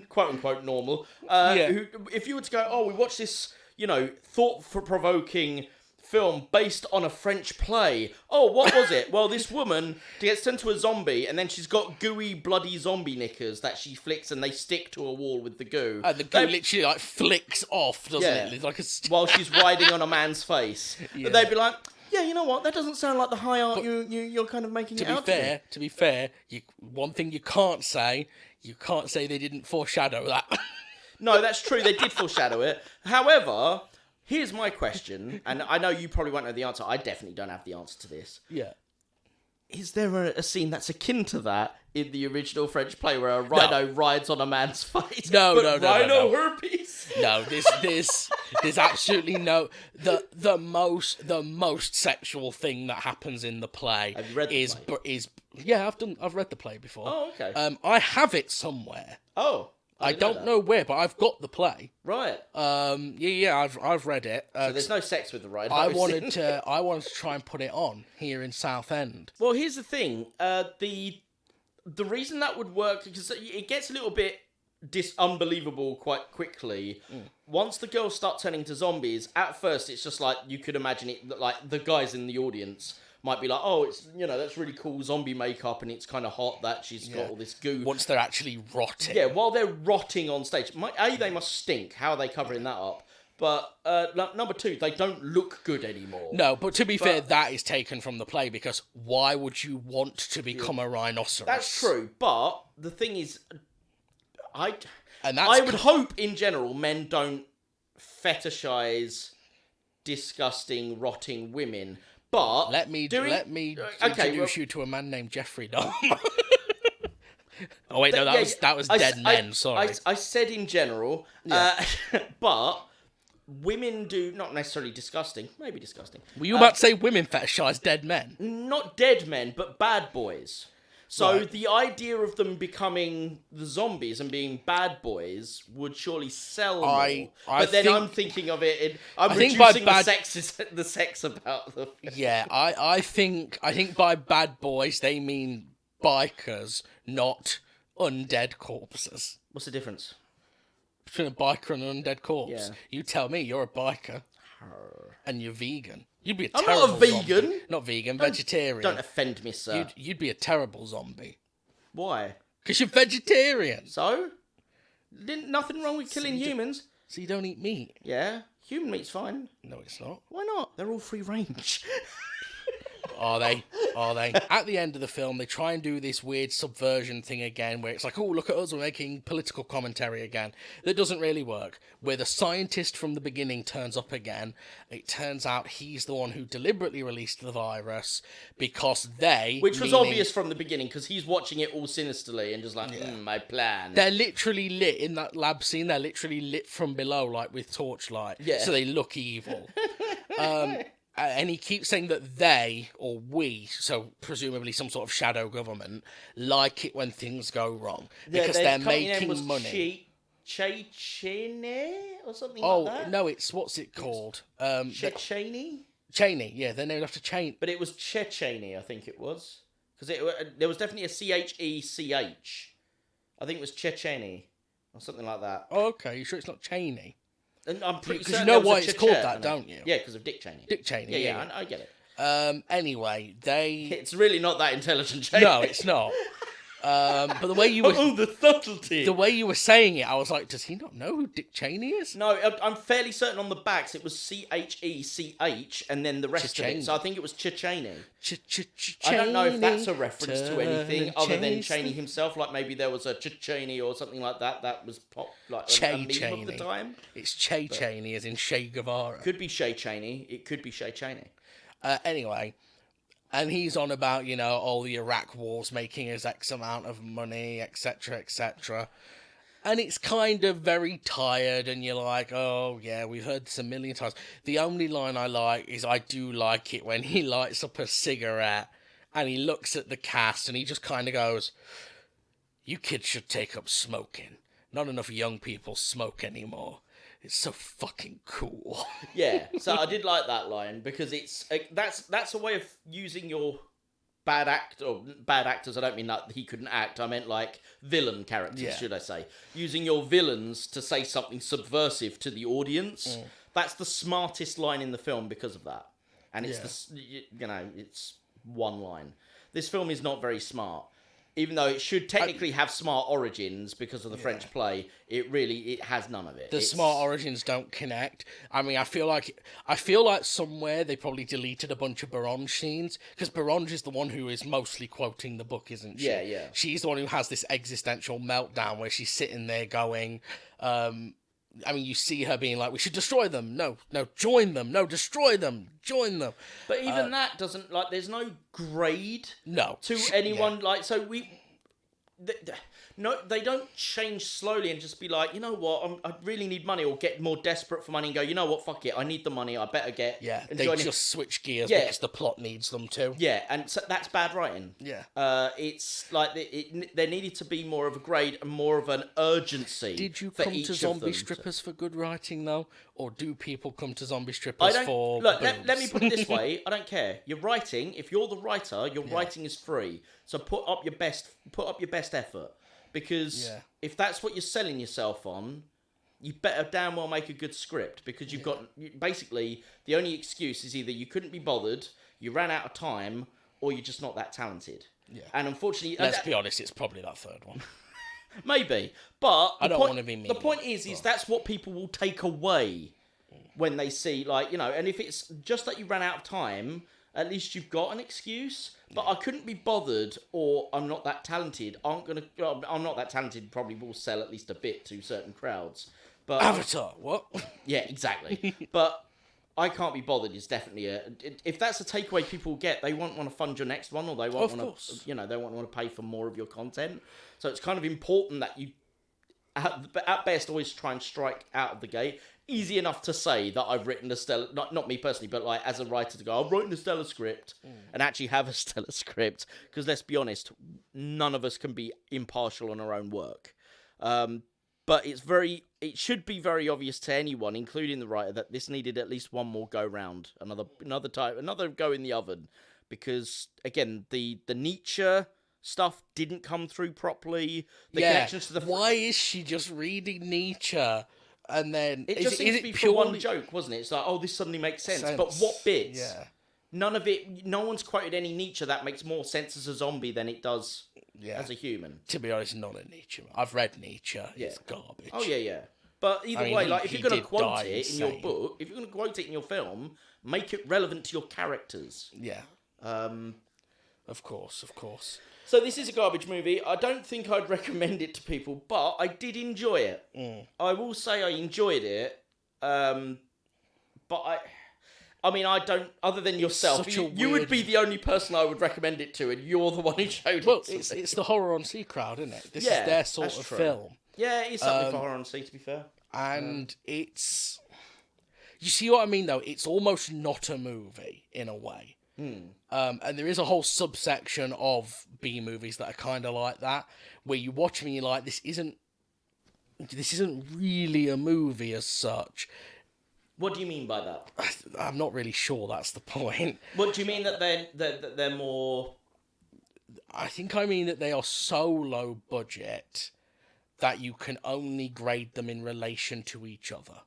Speaker 2: quote-unquote normal, who, if you were to go, oh, we watched this, thought-provoking film based on a French play. Oh, what was it? Well, this woman gets turned to a zombie, and then she's got gooey, bloody zombie knickers that she flicks, and they stick to a wall with the goo.
Speaker 1: And the goo literally, flicks off, doesn't it? It's like
Speaker 2: while she's riding on a man's face. Yeah. They'd be like... Yeah, you know what? That doesn't sound like the high art you're kind of making it out to be.
Speaker 1: To be fair, one thing you can't say they didn't foreshadow that.
Speaker 2: No, that's true. They did foreshadow it. However, here's my question, and I know you probably won't know the answer. I definitely don't have the answer to this.
Speaker 1: Yeah.
Speaker 2: is there a scene that's akin to that in the original French play where a rhino rides on a man's face?
Speaker 1: No,
Speaker 2: but
Speaker 1: no,
Speaker 2: rhino herpes.
Speaker 1: No, there's absolutely no the most sexual thing that happens in the play.
Speaker 2: Have you read the play?
Speaker 1: Yeah, I've read the play before.
Speaker 2: Oh, okay.
Speaker 1: I have it somewhere.
Speaker 2: Oh,
Speaker 1: I don't know where, but I've got the play.
Speaker 2: Right.
Speaker 1: I've read it.
Speaker 2: So there's no sex with the rhino.
Speaker 1: I wanted to try and put it on here in Southend.
Speaker 2: Well, here's the thing. The reason that would work, because it gets a little bit unbelievable quite quickly. Once the girls start turning to zombies, at first it's just like, you could imagine it, like the guys in the audience might be like, oh, it's, that's really cool zombie makeup, and it's kind of hot that she's got all this goo.
Speaker 1: Once they're actually rotting.
Speaker 2: Yeah, while they're rotting on stage. They must stink. How are they covering that up? But number two, they don't look good anymore.
Speaker 1: No, but to be fair, that is taken from the play, because why would you want to become a rhinoceros?
Speaker 2: That's true, but the thing is, I would hope in general men don't fetishize disgusting, rotting women. But
Speaker 1: let me introduce you to a man named Jeffrey Dahmer. Oh wait, no, that was Dead Men. Sorry,
Speaker 2: I said in general, but women do not necessarily disgusting, maybe disgusting.
Speaker 1: Were you about to say women fetishize dead men?
Speaker 2: Not dead men, but bad boys. So the idea of them becoming the zombies and being bad boys would surely sell more. I'm thinking of it. I'm reducing the sex about them.
Speaker 1: Yeah, I think by bad boys they mean bikers, not undead corpses.
Speaker 2: What's the difference
Speaker 1: between a biker and an undead corpse?
Speaker 2: Yeah.
Speaker 1: You tell me. You're a biker, and you're vegan. You'd be a
Speaker 2: I'm
Speaker 1: terrible
Speaker 2: not a vegan.
Speaker 1: Zombie. Not vegan, vegetarian.
Speaker 2: Don't offend me, sir.
Speaker 1: You'd be a terrible zombie.
Speaker 2: Why?
Speaker 1: Because you're vegetarian.
Speaker 2: So? Nothing wrong with killing humans.
Speaker 1: So you don't eat meat?
Speaker 2: Yeah. Human meat's fine.
Speaker 1: No, it's not.
Speaker 2: Why not? They're all free range.
Speaker 1: Are they? At the end of the film, they try and do this weird subversion thing again, where it's like, oh, look at us, we're making political commentary again. That doesn't really work. Where the scientist from the beginning turns up again, it turns out he's the one who deliberately released the virus, because
Speaker 2: Which was obvious from the beginning, because he's watching it all sinisterly and just like, my plan.
Speaker 1: They're literally lit, in that lab scene, they're literally lit from below, like with torchlight.
Speaker 2: Yeah.
Speaker 1: So they look evil. And he keeps saying that they, or we, so presumably some sort of shadow government, like it when things go wrong. Because they're making money.
Speaker 2: Chene or something like that?
Speaker 1: Oh, no, it's, what's it called?
Speaker 2: Cheney?
Speaker 1: Cheney, yeah, they're named after Cheney.
Speaker 2: But it was Checheney, I think it was. Because there was definitely a Chech. I think it was Checheney, or something like that.
Speaker 1: Oh, okay, you sure it's not Cheney?
Speaker 2: And I'm pretty
Speaker 1: because
Speaker 2: certain
Speaker 1: you know why it's called that, don't you?
Speaker 2: Yeah, because of Dick Cheney.
Speaker 1: Dick Cheney.
Speaker 2: Yeah, I get it.
Speaker 1: Anyway,
Speaker 2: It's really not that intelligent, Cheney.
Speaker 1: No, it's not. But the way you were...
Speaker 2: Oh, the subtlety!
Speaker 1: The way you were saying it, I was like, does he not know who Dick Cheney is?
Speaker 2: No, I'm fairly certain on the backs it was Chech, and then the rest of it. So I think it was Checheney. I don't know if that's a reference to anything other than Cheney himself. Like maybe there was a Cheney or something like that. That was like a meme of the time.
Speaker 1: It's Cheney, as in Che Guevara.
Speaker 2: Could be Shay Cheney. It could be Shay Cheney.
Speaker 1: Anyway... And he's on about, all the Iraq wars making us X amount of money, etc., etc. And it's kind of very tired, and you're like, oh, yeah, we've heard this a million times. The only line I like is I do like it when he lights up a cigarette, and he looks at the cast, and he just kind of goes, you kids should take up smoking. Not enough young people smoke anymore. It's so fucking cool.
Speaker 2: Yeah, so I did like that line because that's a way of using your bad actors. I don't mean that he couldn't act. I meant like villain characters, should I say? Using your villains to say something subversive to the audience. That's the smartest line in the film because of that. And it's it's one line. This film is not very smart. Even though it should technically have smart origins because of the French play, it has none of it.
Speaker 1: The smart origins don't connect. I mean, I feel like somewhere they probably deleted a bunch of Baronge scenes, because Baronge is the one who is mostly quoting the book, isn't she?
Speaker 2: Yeah.
Speaker 1: She's the one who has this existential meltdown where she's sitting there going, I mean, you see her being like, we should destroy them. No, join them. No, destroy them. Join them.
Speaker 2: But even that doesn't, like, there's no grade
Speaker 1: No.
Speaker 2: to anyone. Like, so no, they don't change slowly and just be like, you know what, I really need money, or get more desperate for money and go, you know what, fuck it, I need the money, I better get...
Speaker 1: Yeah, they just switch gears because the plot needs them to.
Speaker 2: Yeah, and so that's bad writing.
Speaker 1: Yeah.
Speaker 2: It's like, there needed to be more of a grade and more of an urgency.
Speaker 1: Did you
Speaker 2: for
Speaker 1: come
Speaker 2: each
Speaker 1: to
Speaker 2: of
Speaker 1: zombie
Speaker 2: them
Speaker 1: strippers for good writing, though? Or do people come to zombie strippers for
Speaker 2: Look,
Speaker 1: boobs?
Speaker 2: let me put it this way, I don't care. You're writing, if you're the writer, your writing is free. So put up your best effort. Because if that's what you're selling yourself on, you better damn well make a good script, because you've got... Basically, the only excuse is either you couldn't be bothered, you ran out of time, or you're just not that talented. Yeah. And unfortunately...
Speaker 1: Let's be honest, it's probably that third one.
Speaker 2: Maybe. But...
Speaker 1: I don't want to be mean.
Speaker 2: The point is that's what people will take away when they see, like, you know... And if it's just that you ran out of time... At least you've got an excuse. But I couldn't be bothered, or I'm not that talented. I'm not that talented probably will sell at least a bit to certain crowds. But
Speaker 1: Avatar, what?
Speaker 2: Yeah, exactly. But I can't be bothered is definitely if that's a takeaway people get, they won't want to fund your next one, or they won't want to, you know, they won't want to pay for more of your content. So it's kind of important that you, at best, always try and strike out of the gate. Easy enough to say that I've written a stellar, not me personally, but like as a writer to go, I've written a stellar script and actually have a stellar script. Because let's be honest, none of us can be impartial on our own work. But it should be very obvious to anyone, including the writer, that this needed at least one more go round, another go in the oven. Because again, the Nietzsche stuff didn't come through properly. The connections to the...
Speaker 1: Why is she just reading Nietzsche? And then
Speaker 2: it just seems to be for one joke, wasn't it? It's like, oh, this suddenly makes sense. But what bits?
Speaker 1: Yeah.
Speaker 2: None of it. No one's quoted any Nietzsche that makes more sense as a zombie than it does as a human.
Speaker 1: To be honest, not a Nietzsche. I've read Nietzsche. It's garbage.
Speaker 2: Oh yeah. But either way, like if you're going to quote it in your book, if you're going to quote it in your film, make it relevant to your characters.
Speaker 1: Yeah. Of course.
Speaker 2: So this is a garbage movie. I don't think I'd recommend it to people, but I did enjoy it. I will say I enjoyed it, but I mean, I don't... Other than yourself, you would be the only person I would recommend it to, and you're the one who showed it.
Speaker 1: Well, it's the Horror on Sea crowd, isn't it? This is their sort of film.
Speaker 2: Yeah, it is something for Horror on Sea, to be fair.
Speaker 1: And it's... You see what I mean, though? It's almost not a movie, in a way. And there is a whole subsection of B movies that are kind of like that, where you watch them and you're like, this isn't really a movie as such.
Speaker 2: What do you mean by that?
Speaker 1: I'm not really sure that's the point.
Speaker 2: What do you mean that they're more...
Speaker 1: I think I mean that they are so low budget that you can only grade them in relation to each other.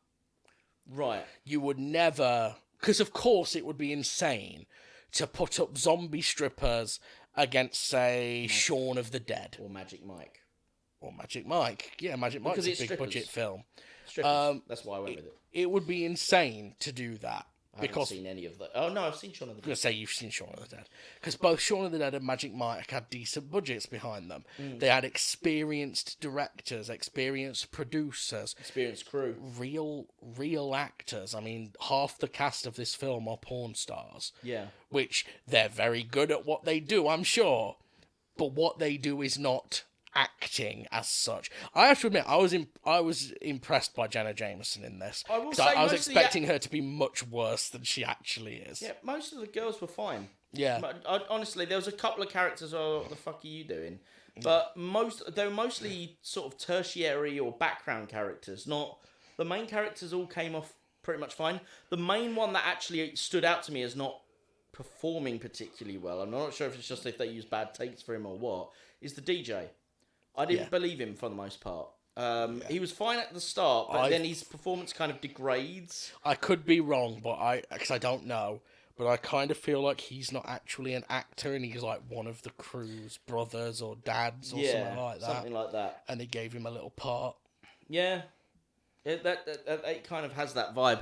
Speaker 2: Right.
Speaker 1: You would never... Because, of course, it would be insane to put up zombie strippers against, say, Shaun of the Dead.
Speaker 2: Or Magic Mike.
Speaker 1: Yeah, Magic Mike's a big budget film.
Speaker 2: Strippers. That's why I went with it.
Speaker 1: It would be insane to do that.
Speaker 2: I haven't seen any of that. Oh, no, I've seen Shaun of the Dead.
Speaker 1: I'm going to say you've seen Shaun of the Dead. Because both Shaun of the Dead and Magic Mike had decent budgets behind them. They had experienced directors, experienced producers.
Speaker 2: Experienced crew.
Speaker 1: Real actors. I mean, half the cast of this film are porn stars.
Speaker 2: Yeah.
Speaker 1: Which, they're very good at what they do, I'm sure. But what they do is not acting as such. I have to admit, I was impressed by Jenna Jameson in this. I was expecting her to be much worse than she actually is.
Speaker 2: Yeah, most of the girls were fine.
Speaker 1: Yeah.
Speaker 2: But honestly, there was a couple of characters. Oh, what the fuck are you doing? But they were mostly sort of tertiary or background characters. Not the main characters. All came off pretty much fine. The main one that actually stood out to me as not performing particularly well, I'm not sure if it's just if they use bad takes for him or what, is the DJ. I didn't believe him for the most part. He was fine at the start, but then his performance kind of degrades.
Speaker 1: I could be wrong, because I don't know. But I kind of feel like he's not actually an actor, and he's like one of the crew's brothers or dads or something like that.
Speaker 2: Something like that.
Speaker 1: And they gave him a little part.
Speaker 2: Yeah. It kind of has that vibe.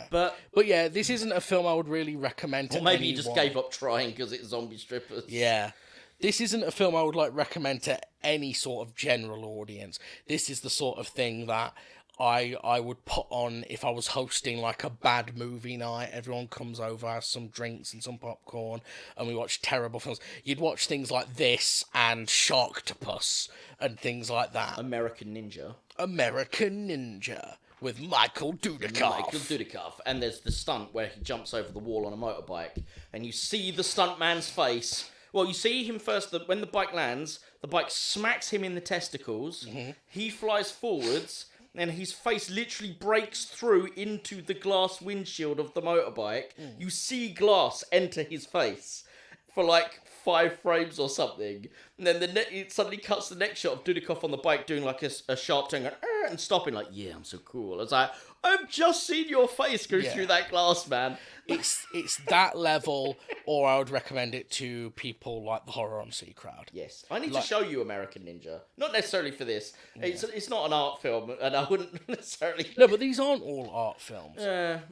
Speaker 2: But
Speaker 1: yeah, this isn't a film I would really recommend to anyone.
Speaker 2: Or maybe he just gave up trying because it's zombie strippers.
Speaker 1: Yeah. This isn't a film I would recommend to any sort of general audience. This is the sort of thing that I would put on if I was hosting like a bad movie night. Everyone comes over, has some drinks and some popcorn, and we watch terrible films. You'd watch things like this and Sharktopus and things like that.
Speaker 2: American Ninja.
Speaker 1: American Ninja with Michael Dudikoff.
Speaker 2: And there's the stunt where he jumps over the wall on a motorbike, and you see the stuntman's face. Well, you see him first, when the bike lands, the bike smacks him in the testicles, he flies forwards, and his face literally breaks through into the glass windshield of the motorbike. You see glass enter his face for like 5 frames or something. And then it suddenly cuts the next shot of Dudikoff on the bike doing like a sharp turn and stopping like, yeah, I'm so cool. It's like, I've just seen your face go through that glass, man.
Speaker 1: It's that level, or I would recommend it to people like the Horror on Sea crowd.
Speaker 2: Yes. I need to show you American Ninja. Not necessarily for this. Yeah. It's not an art film, and I wouldn't necessarily...
Speaker 1: No, but these aren't all art films.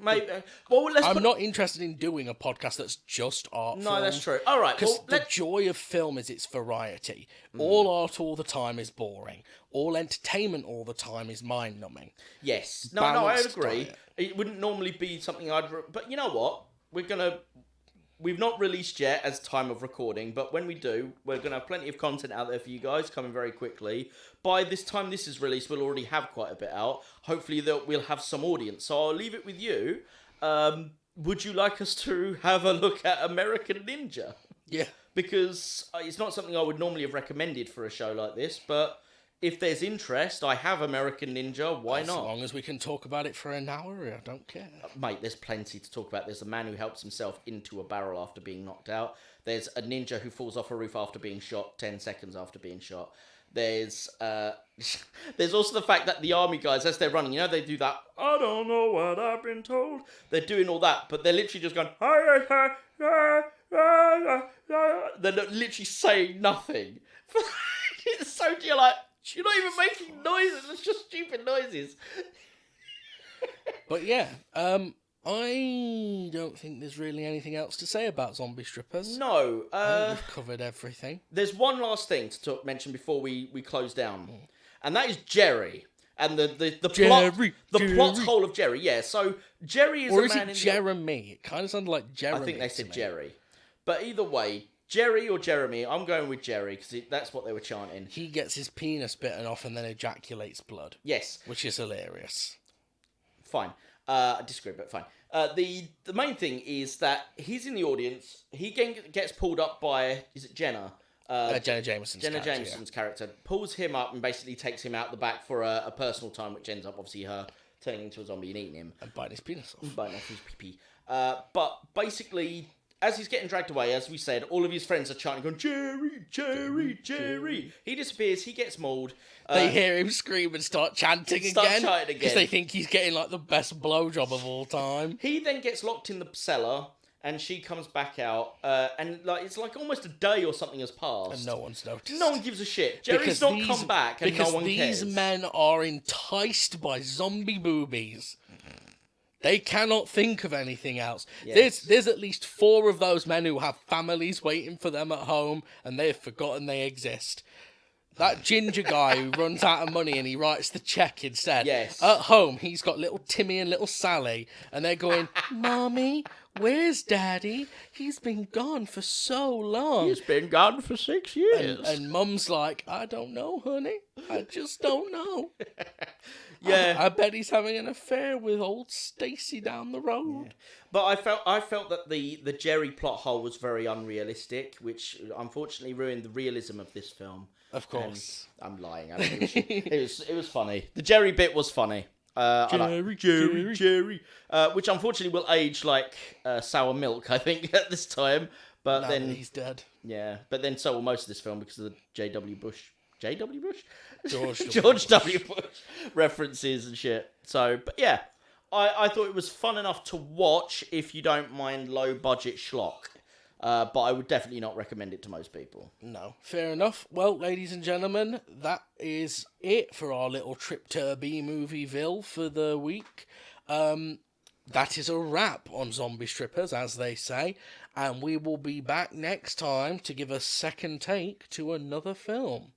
Speaker 2: Maybe.
Speaker 1: I'm not interested in doing a podcast that's just art films.
Speaker 2: No, that's true. All right.
Speaker 1: Because the joy of film is its variety. All art all the time is boring. All entertainment all the time is mind-numbing.
Speaker 2: Yes. No, I agree. Diet. It wouldn't normally be something but you know what? We've not released yet as time of recording, but when we do, we're going to have plenty of content out there for you guys coming very quickly. By this time this is released, we'll already have quite a bit out. Hopefully we'll have some audience. So I'll leave it with you. Would you like us to have a look at American Ninja?
Speaker 1: Yeah.
Speaker 2: Because it's not something I would normally have recommended for a show like this, but... if there's interest, I have American Ninja, why not?
Speaker 1: As long as we can talk about it for an hour, I don't care.
Speaker 2: Mate, there's plenty to talk about. There's a man who helps himself into a barrel after being knocked out. There's a ninja who falls off a roof after being shot 10 seconds after being shot. There's also the fact that the army guys, as they're running, they do that, I don't know what I've been told. They're doing all that, but they're literally just going, they're literally saying nothing. So you're like, you're not even making noises, it's just stupid noises.
Speaker 1: But yeah, I don't think there's really anything else to say about zombie strippers.
Speaker 2: No.
Speaker 1: I think we've covered everything.
Speaker 2: There's one last thing to mention before we close down. And that is Jerry. And the plot hole of Jerry. Yeah, so Jerry is
Speaker 1: or
Speaker 2: a
Speaker 1: is
Speaker 2: man
Speaker 1: it Jeremy? It kind of sounded like Jeremy.
Speaker 2: I think they said Jerry. But either way, Jerry or Jeremy, I'm going with Jerry because that's what they were chanting.
Speaker 1: He gets his penis bitten off and then ejaculates blood.
Speaker 2: Yes.
Speaker 1: Which is hilarious.
Speaker 2: Fine. I disagree, but fine. The main thing is that he's in the audience. He gets pulled up by, is it Jenna?
Speaker 1: Jenna Jameson's
Speaker 2: character pulls him up and basically takes him out the back for a personal time, which ends up obviously her turning into a zombie and eating him.
Speaker 1: And biting his penis off.
Speaker 2: Biting off his pee-pee. But basically... as he's getting dragged away, as we said, all of his friends are chanting, going, Jerry, Jerry, Jerry. He disappears, he gets mauled.
Speaker 1: They hear him scream and start chanting again. Because they think he's getting like the best blowjob of all time.
Speaker 2: He then gets locked in the cellar, and she comes back out, and it's like almost a day or something has passed.
Speaker 1: And no one's noticed.
Speaker 2: No one gives a shit. Jerry's not come back, and no one cares.
Speaker 1: Because these men are enticed by zombie boobies. They cannot think of anything else. Yes. There's at least 4 of those men who have families waiting for them at home, and they've forgotten they exist. That ginger guy who runs out of money and he writes the check instead.
Speaker 2: Yes.
Speaker 1: At home, he's got little Timmy and little Sally, and they're going, Mommy, where's Daddy? He's been gone for so long.
Speaker 2: He's been gone for 6 years.
Speaker 1: And Mum's like, I don't know, honey. I just don't know.
Speaker 2: Yeah,
Speaker 1: I bet he's having an affair with old Stacy down the road.
Speaker 2: Yeah. But I felt that the Jerry plot hole was very unrealistic, which unfortunately ruined the realism of this film.
Speaker 1: Of course,
Speaker 2: and I'm lying. I mean, it was funny. The Jerry bit was funny. Jerry, which unfortunately will age like sour milk, I think, at this time. But then
Speaker 1: he's dead.
Speaker 2: Yeah, but then so will most of this film because of the J.W. Bush.
Speaker 1: George
Speaker 2: W. Bush references and shit. So, but yeah, I thought it was fun enough to watch if you don't mind low budget schlock. But I would definitely not recommend it to most people.
Speaker 1: No, fair enough. Well, ladies and gentlemen, that is it for our little trip to B-Movieville for the week. That is a wrap on Zombie Strippers, as they say, and we will be back next time to give a second take to another film.